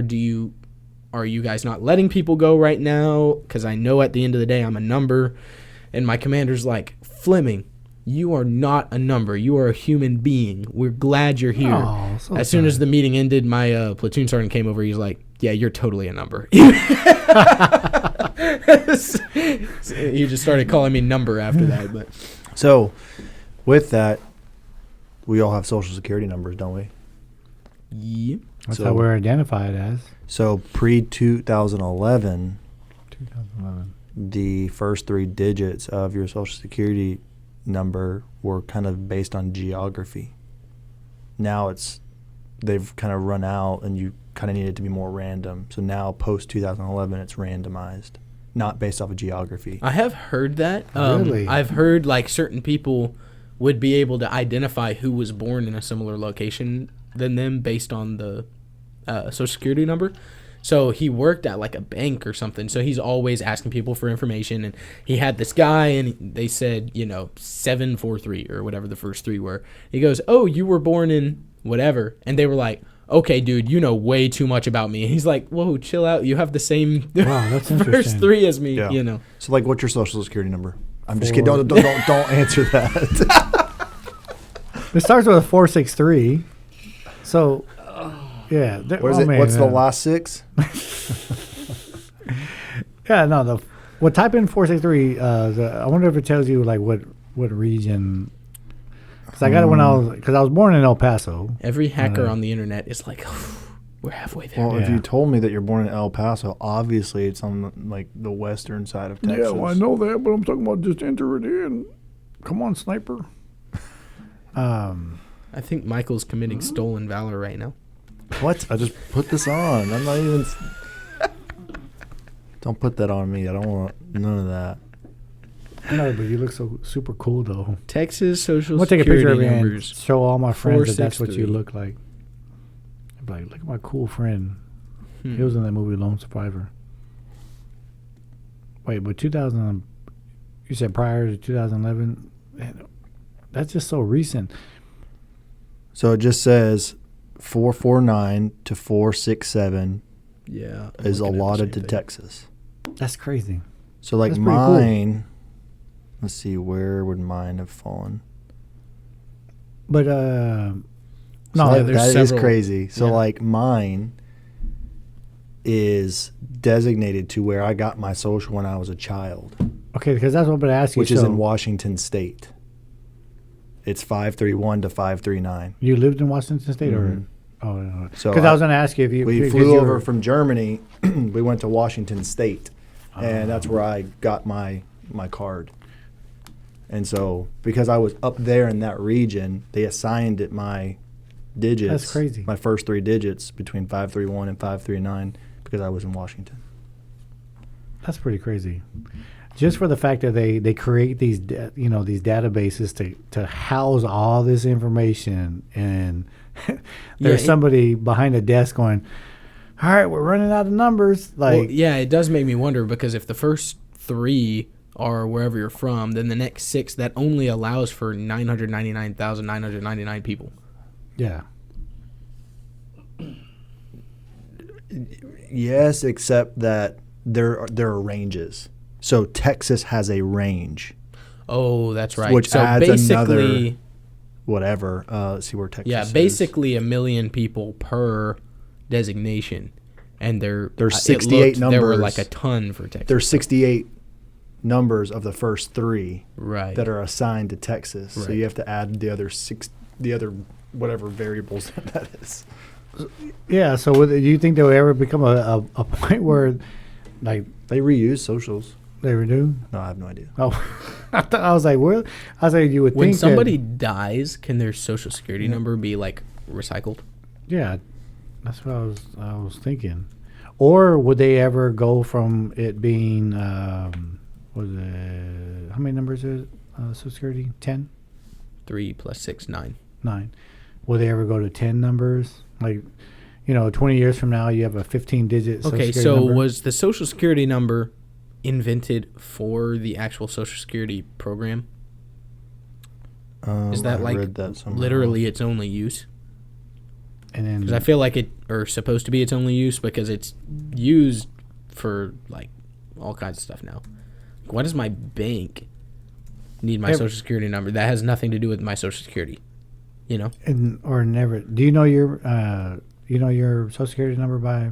S2: are you guys not letting people go right now? Because I know at the end of the day I'm a number. And my commander's like, Fleming, you are not a number. You are a human being. We're glad you're here.
S1: Oh, so
S2: as soon as the meeting ended, my platoon sergeant came over. He's like, yeah, you're totally a number. So he just started calling me number after that. But
S3: So, with that, we all have social security numbers, don't we?
S2: yeah.
S1: That's
S3: So-
S1: how we're identified as.
S3: So, pre-2011,
S1: 2011.
S3: the first 3 digits of your social security number were kind of based on geography. Now they've kind of run out, and you kind of need it to be more random. So now, post-2011, it's randomized, not based off of geography.
S2: I have heard that.
S1: Really?
S2: I've heard like certain people would be able to identify who was born in a similar location than them based on the social security number. So he worked at like a bank or something. So he's always asking people for information. And he had this guy, and they said, 743 or whatever the first 3 were. He goes, "Oh, you were born in whatever." And they were like, "Okay, dude, you know way too much about me." And he's like, "Whoa, chill out. You have the same
S1: Wow, that's
S2: first
S1: interesting.
S2: 3 as me,
S3: Yeah. So, like, what's your social security number? I'm just kidding.
S1: 4.
S3: Don't answer that.
S1: It starts with a 463. So, yeah.
S3: What is it?
S1: Man,
S3: What's the last 6?
S1: Yeah, no. Type in 463. I wonder if it tells you like what region. Because I got it when I was born in El Paso.
S2: Every hacker on the internet is like, we're halfway there.
S3: Well, if
S1: Yeah.
S3: you told me that you're born in El Paso, obviously it's on like the western side of Texas.
S1: know that, but I'm talking about just enter it in. Come on, sniper.
S2: I think Michael's committing stolen valor right now.
S3: What? I just put this on. I'm not even. Don't put that on me. I don't want none of that.
S1: No, but you look so super cool though.
S2: Texas social
S1: I'm gonna take a
S2: security
S1: picture of you and
S2: numbers.
S1: show all my friends that that's what you
S2: 463.
S1: look like. I'd be like, look at my cool friend.
S2: Hmm.
S1: He was in that movie Lone Survivor. Wait, but 2000, you said prior to 2011? Man, that's just so recent.
S3: So it just says 449 to 467
S2: Yeah. I'm
S3: is
S2: looking at the
S3: allotted
S2: same
S3: to
S2: thing.
S3: Texas.
S1: That's crazy.
S3: So like
S1: That's pretty cool.
S3: mine. Let's see, where would mine have fallen?
S1: But,
S3: So
S1: no,
S2: yeah,
S3: that
S2: there's
S3: is
S2: several.
S3: crazy. So
S2: Yeah.
S3: like mine is designated to where I got my social when I was a child,
S1: okay, because that's what I'm going to ask you.
S3: which is
S1: So
S3: in Washington State. It's 531 to 539.
S1: you lived in Washington State
S3: Mhm.
S1: or? Oh, no.
S3: So
S1: Because I was going to ask you if you.
S3: We
S1: because
S3: flew
S1: you
S3: over
S1: were-
S3: from Germany. We went to Washington State, and that's where I got my card. And so, because I was up there in that region, they assigned it my digits.
S1: That's crazy.
S3: My first 3 digits between 531 and 539 because I was in Washington.
S1: That's pretty crazy. Just for the fact that they create these these databases to house all this information, and there's
S2: Yeah,
S1: somebody behind a desk going, "All right, we're running out of numbers." Like,
S2: Well, yeah, it does make me wonder because if the first 3 are wherever you're from, then the next 6 that only allows for 999,999 people.
S1: yeah,
S3: Yes, except that there are ranges. So Texas has a range,
S2: Oh, that's right.
S3: Which
S2: so
S3: adds
S2: basically,
S3: another whatever. Let's see where Texas
S2: yeah,
S3: is.
S2: basically 1 million people per designation, and
S3: There's
S2: it
S3: 68
S2: looked There were
S3: numbers.
S2: like a ton for Texas.
S3: There's 68 numbers of the first 3
S2: right.
S3: that are assigned to Texas. So
S2: Right.
S3: you have to add the other whatever variables that is.
S1: yeah. So, do you think there will ever become a point where, like,
S3: They reuse socials.
S1: they do?
S3: No, I have no idea.
S1: Oh, I was like, well, I was like, you would
S2: When
S1: think
S2: somebody
S1: that,
S2: dies, can their social security number be like recycled?
S1: yeah, that's what I was thinking. Or would they ever go from it being was it how many numbers is Social Security? 10?
S2: 3 + 6 = 9.
S1: 9. Will they ever go to 10 numbers? Like, 20 years from now, you have a 15-digit Social
S2: Okay,
S1: Security
S2: so
S1: number?
S2: was the social security number invented for the actual social security program? Is that
S3: I
S2: like
S3: read that somewhere.
S2: literally its only use?
S1: And then
S2: Because I feel like or supposed to be its only use because it's used for like all kinds of stuff now. Why does my bank need my social security number. That has nothing to do with my social security. You know?
S1: Or never. Do you know your social security number by?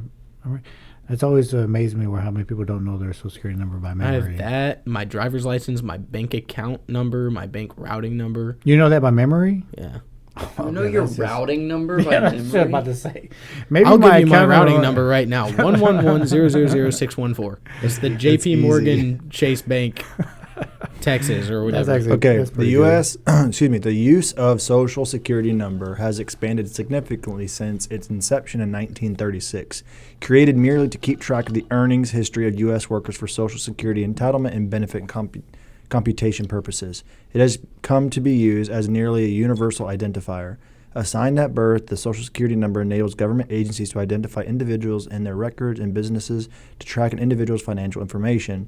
S1: It's always amazed me how many people don't know their social security number by memory.
S2: I have that, my driver's license, my bank account number, my bank routing number.
S1: You know that by memory?
S2: Yeah.
S4: You know your routing number by
S1: Yeah,
S4: memory?
S1: that's what I'm about to say. Maybe
S2: I'll give you my
S1: account
S2: routing number right now. 111-000-614. It's the JP Morgan Chase Bank, Texas, or whatever.
S3: Okay, the U.S. The use of Social Security number has expanded significantly since its inception in 1936. Created merely to keep track of the earnings history of U.S. workers for Social Security entitlement and benefit computation purposes, it has come to be used as nearly a universal identifier. Assigned at birth, the Social Security number enables government agencies to identify individuals and their records and businesses to track an individual's financial information.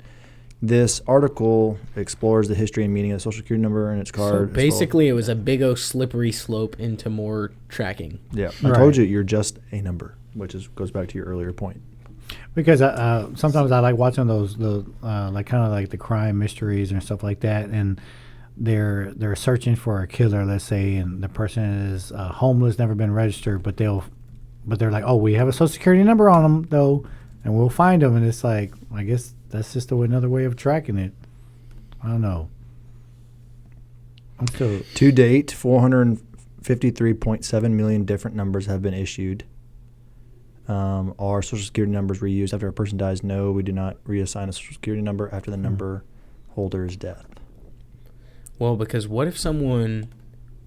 S3: This article explores the history and meaning of the Social Security number and its card.
S2: So basically, it was a big old slippery slope into more tracking.
S3: Yeah, I told you, you're just a number, which goes back to your earlier point.
S1: Because sometimes I like watching those like kind of like the crime mysteries and stuff like that, and they're searching for a killer, let's say, and the person is homeless, never been registered, but they're like, oh, we have a Social Security number on them though, and we'll find them, and it's like, I guess that's just another way of tracking it. I don't know.
S3: To date, 453.7 million different numbers have been issued. Our Social Security numbers reused after a person dies? No, we do not reassign a Social Security number after the number holder's death.
S2: Well, because what if someone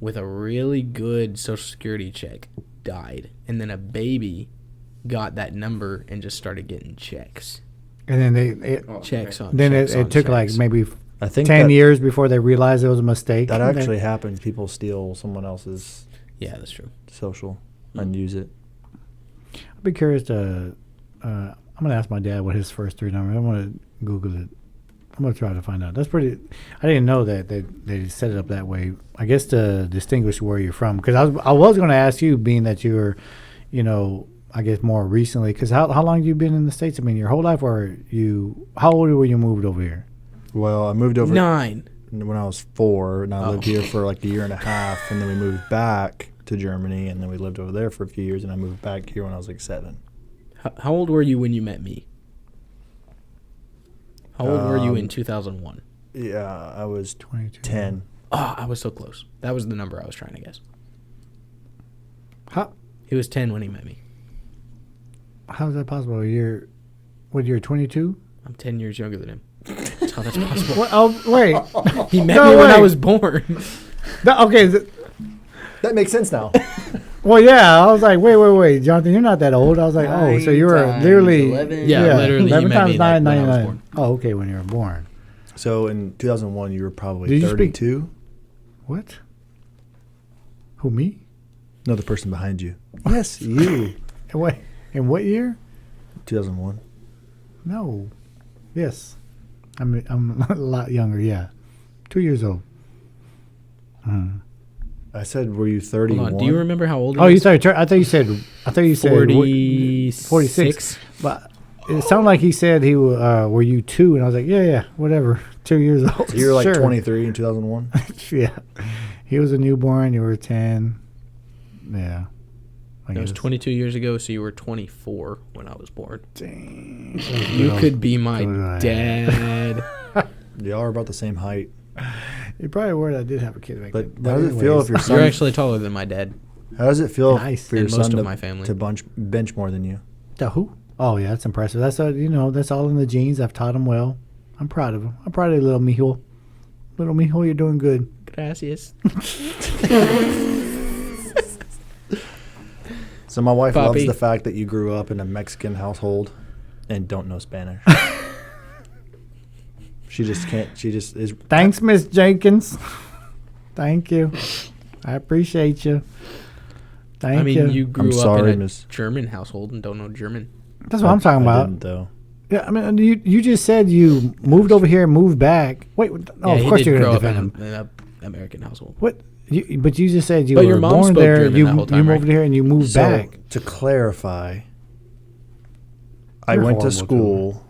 S2: with a really good Social Security check died, and then a baby got that number and just started getting checks?
S1: And then it took like maybe
S3: I think
S1: 10 years before they realized it was a mistake.
S3: That actually happens. People steal someone else's
S2: that's true.
S3: social and use it.
S1: I'd be curious to. I'm gonna ask my dad what his first three numbers. I'm gonna Google it. I'm gonna try to find out. That's pretty. I didn't know that they set it up that way. I guess to distinguish where you're from. Because I was gonna ask you, being that you were, I guess more recently. Because how long have you been in the States? I mean, your whole life, or you? How old were you moved over here?
S3: Well, I moved over
S2: 9
S3: when I was 4, and I lived here for like a year and a half, and then we moved back to Germany, and then we lived over there for a few years, and I moved back here when I was like 7.
S2: How old were you when you met me? How old were you in 2001?
S3: Yeah, I was
S1: 22.
S3: 10.
S2: Oh, I was so close. That was the number I was trying to guess. He was 10 when he met me.
S1: How is that possible? You're 22?
S2: I'm 10 years younger than him. That's how that's possible.
S1: What? Oh, wait.
S2: He met me when I was born.
S3: That makes sense now.
S1: Well, yeah. I was like, wait, Jonathan, you're not that old. I was like, so you were literally
S4: 11.
S2: Yeah, literally.
S1: 11
S2: you met
S1: times
S2: me
S1: 9,
S2: when I was
S1: 99.
S2: born.
S1: Oh, okay, when you were born.
S3: So in 2001, you were probably
S1: Did you
S3: 32.
S1: What? Who, me?
S3: No, the person behind you. Yes, you.
S1: In what year?
S3: 2001.
S1: No. Yes. I'm a lot younger, yeah. 2 years old.
S3: I said, were you 31?
S2: Hold on. Do you remember how old he
S1: Oh,
S2: was?
S1: I thought you said
S2: 46.
S1: But it sounded like he said were you 2? And I was like, yeah, whatever. 2 years old.
S3: So you were like
S1: Sure.
S3: 23 in 2001?
S1: Yeah. He was a newborn. You were 10. Yeah.
S2: That was 22 years ago, so you were 24 when I was born.
S1: Dang.
S2: You could be my dad.
S3: Y'all are about the same height.
S1: You probably were. I did have a kid back
S3: But
S1: then.
S3: how does it feel if your son...
S2: You're actually taller than my dad.
S3: How does it feel
S1: Nice.
S3: for your
S2: And most
S3: son
S2: of
S3: to,
S2: my family.
S3: to bench more than you?
S1: The who? Oh, yeah, that's impressive. That's that's all in the genes. I've taught him well. I'm proud of him. I'm proud of you, little mijo. Little mijo, you're doing good.
S2: Gracias.
S3: So my wife
S2: Papi.
S3: loves the fact that you grew up in a Mexican household and don't know Spanish. She just can't. She just is.
S1: Thanks, Miss Jenkins. Thank you. I appreciate you. Thank you.
S2: You grew
S3: I'm
S2: up
S3: sorry,
S2: in a
S3: Miss.
S2: German household and don't know German.
S1: That's what I'm talking
S3: I
S1: about.
S3: didn't, though.
S1: Yeah, I mean, you just said you moved over here and moved back. Wait,
S2: Yeah,
S1: of
S2: he
S1: course
S2: did
S1: you're
S2: grow
S1: going to
S2: up
S1: defend him.
S2: in an American household.
S1: What? But you just said you
S2: But
S1: were
S2: your mom
S1: born
S2: spoke
S1: there.
S2: German
S1: You
S2: that whole time,
S1: you
S2: right?
S1: moved here and you moved
S3: So,
S1: back.
S3: to clarify, I
S1: You're
S3: went to
S1: horrible,
S3: school,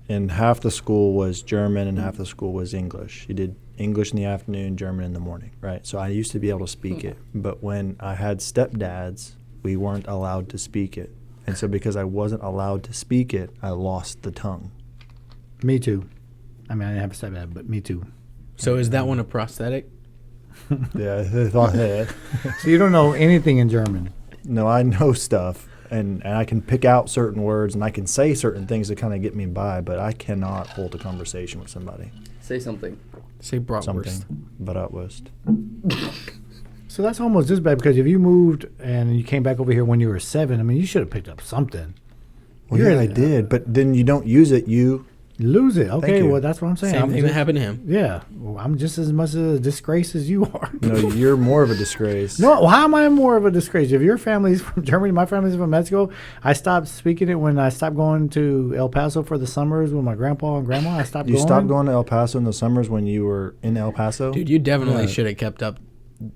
S3: and half the school was German and half the school was English. You did English in the afternoon, German in the morning, right? So I used to be able to speak it. But when I had stepdads, we weren't allowed to speak it. And so because I wasn't allowed to speak it, I lost the tongue.
S1: Me too. I mean, I didn't have a stepdad, but me too.
S2: So is that one a prosthetic?
S3: Yeah, I thought that.
S1: So you don't know anything in German?
S3: No, I know stuff. And I can pick out certain words and I can say certain things to kind of get me by, but I cannot hold a conversation with somebody.
S4: Say something.
S2: Say bratwurst.
S3: Something. Bratwurst.
S1: So that's almost this bad because if you moved and you came back over here when you were 7, I mean, you should have picked up something.
S3: Well, yeah, I did, but then you don't use it. You
S1: lose it. Okay,
S3: you.
S1: well, that's what I'm saying.
S2: Same thing that happened to him.
S1: Yeah, well, I'm just as much a disgrace as you are.
S3: No, you're more of a disgrace.
S1: No, how am I more of a disgrace? If your family's from Germany, my family's from Mexico, I stopped speaking it when I stopped going to El Paso for the summers with my grandpa and grandma. I stopped going.
S3: You stopped going to El Paso in the summers when you were in El Paso?
S2: Dude, you definitely should have kept up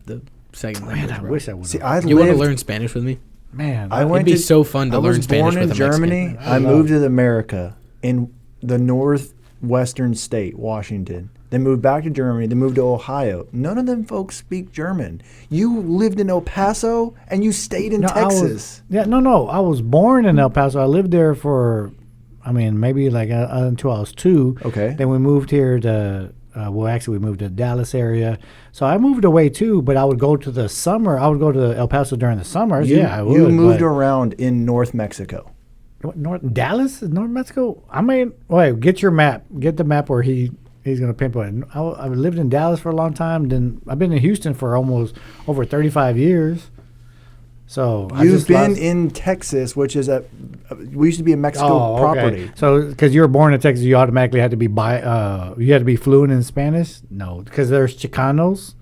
S2: the second language,
S1: Man, I
S2: bro.
S1: wish I would
S3: See,
S1: have.
S2: You want to learn Spanish with me?
S1: Man,
S2: It'd be so fun to learn Spanish with a
S3: I was born in Germany.
S2: Mexican.
S3: I moved to America in the northwestern state, Washington. Then moved back to Germany. Then moved to Ohio. None of them folks speak German. You lived in El Paso and you stayed in Texas.
S1: No. I was born in El Paso. I lived there for, I mean, maybe like until I was 2.
S3: Okay.
S1: Then we moved here to, we moved to the Dallas area. So I moved away too, but I would go to the summer. I would go to El Paso during the summers. I would.
S3: You moved around in North Mexico.
S1: Dallas is North Mexico? I mean, wait, get your map. Get the map where he's going to pinpoint. I lived in Dallas for a long time. Then I've been in Houston for almost over 35 years. So
S3: You've been in Texas, which is we used to be a Mexico property.
S1: Okay. So because you were born in Texas, you automatically had to be you had to be fluent in Spanish? No, because there's Chicanos,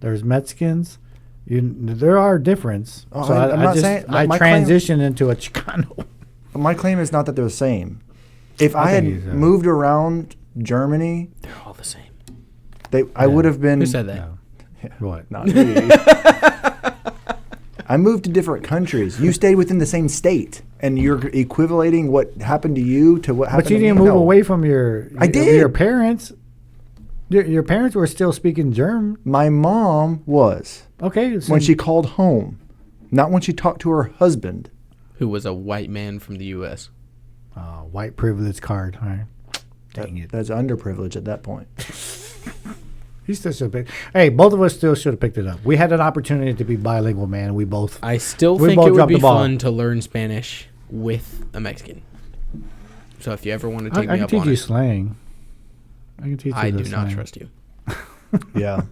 S1: there's Mexicans. There are difference.
S3: Oh,
S1: so
S3: I'm not saying
S1: I transitioned into a Chicano.
S3: My claim is not that they're the same. If I had moved around Germany,
S2: They're all the same.
S3: I would have been.
S2: Who said that?
S1: No. What?
S3: Not me. I moved to different countries. You stayed within the same state, and you're equivalating what happened to you to what happened to me.
S1: But you didn't move away from your.
S3: I did.
S1: Your parents. Your parents were still speaking German.
S3: My mom was.
S1: Okay. So
S3: when she called home, not when she talked to her husband.
S2: Who was a white man from the U.S.
S1: White privilege card. All right. Dang it.
S3: That's underprivileged at that point.
S1: He still should have picked. Hey, both of us still should have picked it up. We had an opportunity to be bilingual, man. We both.
S2: I still
S1: We
S2: think
S1: both
S2: it would
S1: dropped
S2: be
S1: the ball.
S2: fun to learn Spanish with a Mexican. So if you ever want to take
S1: I
S2: me
S1: can
S2: up
S1: teach
S2: on
S1: you
S2: it,
S1: slang. I can teach you
S2: I
S1: the
S2: do not
S1: slang.
S2: trust you.
S3: Yeah.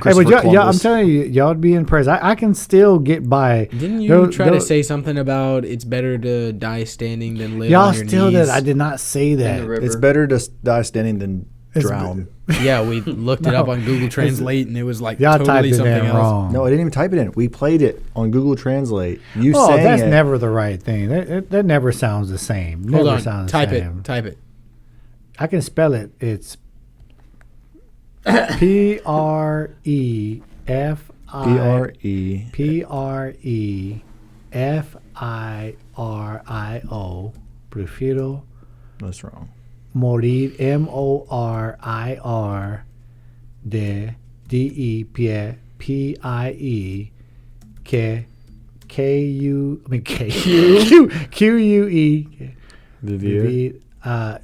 S1: Hey, but I'm telling you, y'all would be impressed. I can still get by.
S2: Didn't you try to say something about it's better to die standing than live
S1: Y'all
S2: on your
S1: still
S2: knees?
S1: did. I did not say
S4: In the
S1: that.
S4: river.
S3: It's better to die standing than drown.
S2: Yeah, we looked it up on Google Translate, and it was like
S1: Y'all typed
S2: totally
S1: it
S2: something
S1: in
S2: else.
S1: wrong.
S3: No, I didn't even type it in. We played it on Google Translate. You
S1: Oh,
S3: saying
S1: that's
S3: it.
S1: never the right thing. That never sounds the same.
S2: Hold
S1: Never
S2: on,
S1: sounds the
S2: type
S1: same.
S2: it. Type it.
S1: I can spell it. It's PREFI PREFIRIO. Prefiero
S3: That's wrong.
S1: morir. MORIR de DE PIE que KU I mean QUE
S3: Vivir.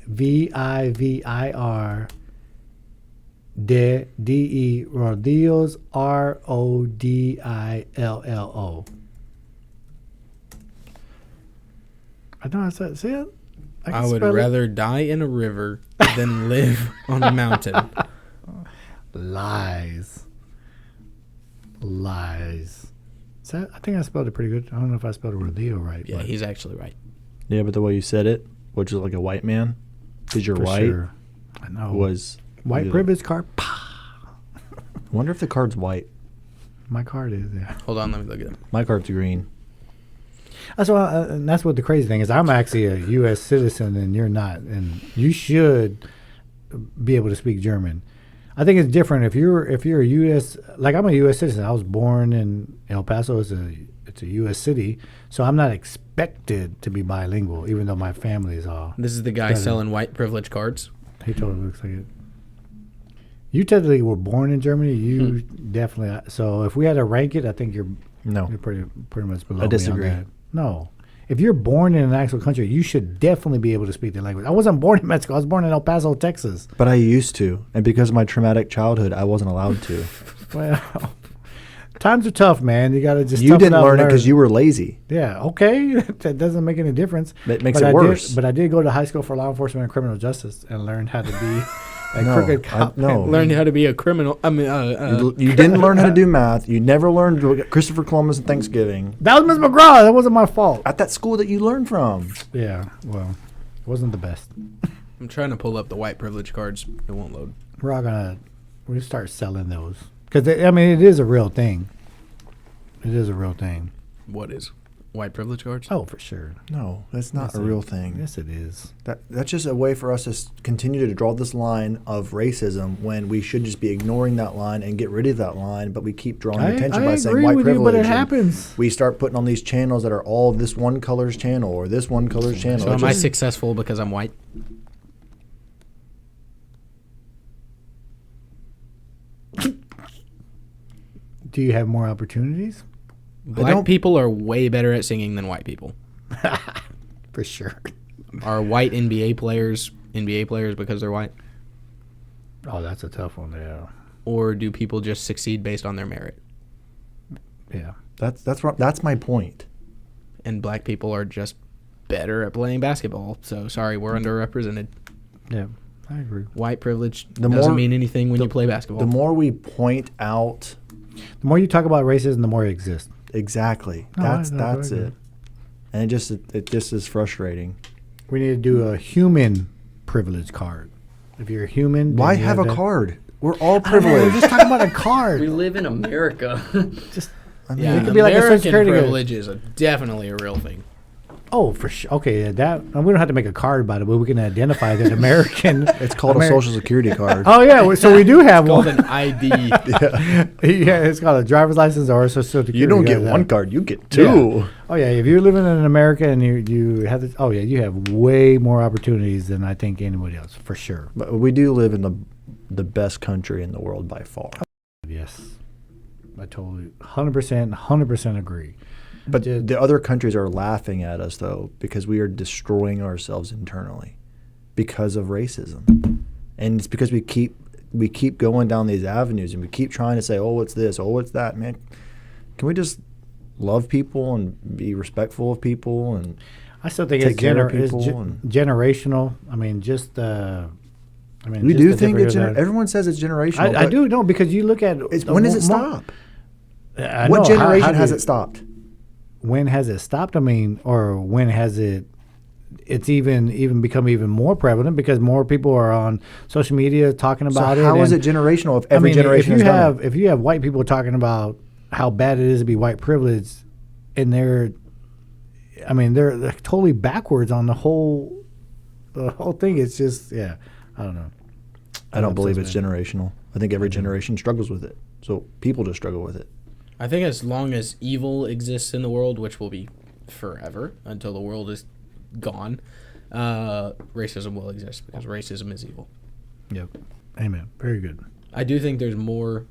S1: VIVIR de DE Rodillos RODILLO. I know I said, see it?
S2: I would rather die in a river than live on a mountain.
S1: Lies. So I think I spelled it pretty good. I don't know if I spelled Rodillo right.
S2: Yeah,
S1: but
S2: he's actually right.
S3: Yeah, but the way you said it, which is like a white man, because you're
S1: for
S3: white,
S1: sure. I know.
S3: was
S1: White
S3: yeah.
S1: privilege card.
S3: I wonder if the card's white.
S1: My card is, yeah.
S2: Hold on, let me look at him.
S3: My card's green.
S1: That's why, and that's what the crazy thing is. I'm actually a U.S. citizen, and you're not, and you should be able to speak German. I think it's different if you're a U.S. like I'm a U.S. citizen. I was born in El Paso. It's a U.S. city, so I'm not expected to be bilingual, even though my family is all.
S2: This is the guy selling white privilege cards.
S1: He totally looks like it. You technically were born in Germany. You definitely. So if we had to rank it, I think you're pretty much below.
S3: I disagree.
S1: Me on that. No. If you're born in an actual country, you should definitely be able to speak the language. I wasn't born in Mexico. I was born in El Paso, Texas.
S3: But I used to. And because of my traumatic childhood, I wasn't allowed to.
S1: Well, times are tough, man. You got to just.
S3: You didn't learn it because you were lazy.
S1: Yeah. Okay. That doesn't make any difference.
S3: It makes it worse.
S1: But I did go to high school for law enforcement and criminal justice and learned how to be a crooked cop.
S2: Learned how to be a criminal.
S3: You didn't learn how to do math. You never learned Christopher Columbus and Thanksgiving.
S1: That was Miss McGraw. That wasn't my fault.
S3: At that school that you learned from.
S1: Yeah. Well, it wasn't the best.
S2: I'm trying to pull up the white privilege cards. It won't load.
S1: We'll start selling those. Because, it is a real thing. It is a real thing.
S2: What is? White privilege cards?
S1: Oh, for sure.
S3: No, that's not a real thing.
S1: Yes, it is.
S3: That's just a way for us to continue to draw this line of racism when we should just be ignoring that line and get rid of that line, but we keep drawing attention by saying white privilege.
S1: But it happens.
S3: We start putting on these channels that are all this one color's channel or this one color's channel.
S2: So am I successful because I'm white?
S1: Do you have more opportunities?
S2: Black people are way better at singing than white people.
S1: For sure.
S2: Are white NBA players because they're white?
S1: Oh, that's a tough one, yeah.
S2: Or do people just succeed based on their merit?
S1: Yeah.
S3: That's my point.
S2: And black people are just better at playing basketball. So, sorry, we're underrepresented.
S1: Yeah, I agree.
S2: White privilege doesn't mean anything when you play basketball.
S3: The more we point out...
S1: The more you talk about racism, the more it exists.
S3: Exactly. That's it. And it just is frustrating.
S1: We need to do a human privilege card. If you're a human,
S3: why have a card? We're all privileged.
S1: We're just talking about a card.
S4: We live in America.
S1: It could be like a Social Security
S2: privilege is definitely a real thing.
S1: Oh, for sure. Okay, we don't have to make a card about it, but we can identify that American.
S3: It's called a Social Security card.
S1: Oh yeah, so we do have one.
S2: It's called an ID.
S1: Yeah, it's called a driver's license or a Social Security.
S3: You don't get one card, you get two.
S1: Yeah. Oh yeah, if you're living in America and you have this, you have way more opportunities than I think anybody else, for sure.
S3: But we do live in the best country in the world by far.
S1: Yes, I totally 100% agree.
S3: But the other countries are laughing at us, though, because we are destroying ourselves internally because of racism. And it's because we keep going down these avenues and we keep trying to say, oh, it's this, oh, it's that. Man, can we just love people and be respectful of people? And
S1: I still think it's generational. I mean,
S3: we do think it's everyone says it's generational.
S1: I do know, because you look at
S3: when does it stop? What generation has it stopped?
S1: When has it stopped? I mean, or when has it's even become even more prevalent because more people are on social media talking about it.
S3: How is it generational if every generation has done it?
S1: If you have white people talking about how bad it is to be white privileged, and they're totally backwards on the whole thing. It's just, I don't know.
S3: I don't believe it's generational. I think every generation struggles with it. So people just struggle with it.
S2: I think as long as evil exists in the world, which will be forever until the world is gone, racism will exist because racism is evil.
S1: Yep. Amen. Very good.
S2: I do think there's more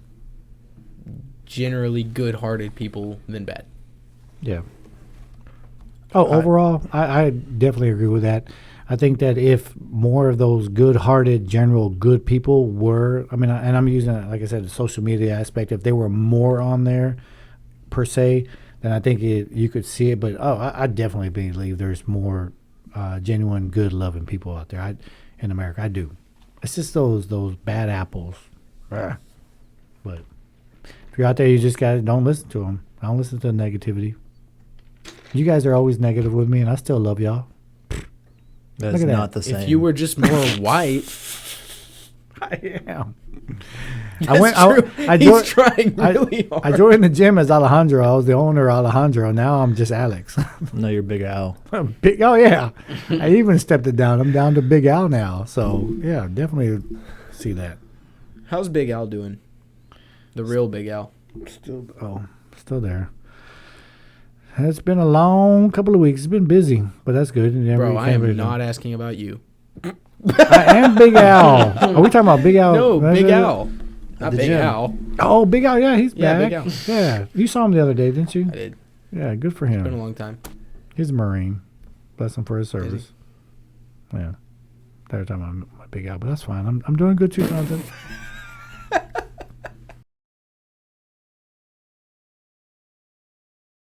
S2: generally good-hearted people than bad.
S1: Yeah. Overall, I definitely agree with that. I think that if more of those good-hearted, general good people were, and I'm using, like I said, the social media aspect, if they were more on there, per se, then I think you could see it. But, I definitely believe there's more genuine, good, loving people out there in America. I do. It's just those bad apples. But if you're out there, you just don't listen to them. I don't listen to the negativity. You guys are always negative with me, and I still love y'all.
S3: That's not the same.
S2: If you were just more white,
S1: I am.
S2: He's trying really hard.
S1: I joined the gym as Alejandro. I was the owner, Alejandro. Now I'm just Alex.
S3: No, you're Big Al.
S1: Oh yeah, I even stepped it down. I'm down to Big Al now. So yeah, definitely see that.
S2: How's Big Al doing? The real Big Al.
S1: Still there. It's been a long couple of weeks. It's been busy, but that's good.
S2: Bro, I am not asking about you.
S1: I am Big Al. Are we talking about Big Al?
S2: No,
S1: That's
S2: Big
S1: it?
S2: Al. Not
S3: The
S2: Big
S3: gym.
S2: Al.
S1: Oh, Big Al. Yeah, he's
S2: Yeah,
S1: back.
S2: Big Al.
S1: Yeah, you saw him the other day, didn't you?
S2: I did.
S1: Yeah, good for
S2: It's been a
S1: him.
S2: long time.
S1: He's a Marine. Bless him for his
S2: Is he?
S1: service. Yeah. They're talking about my Big Al, but that's fine. I'm doing good too, Jonathan.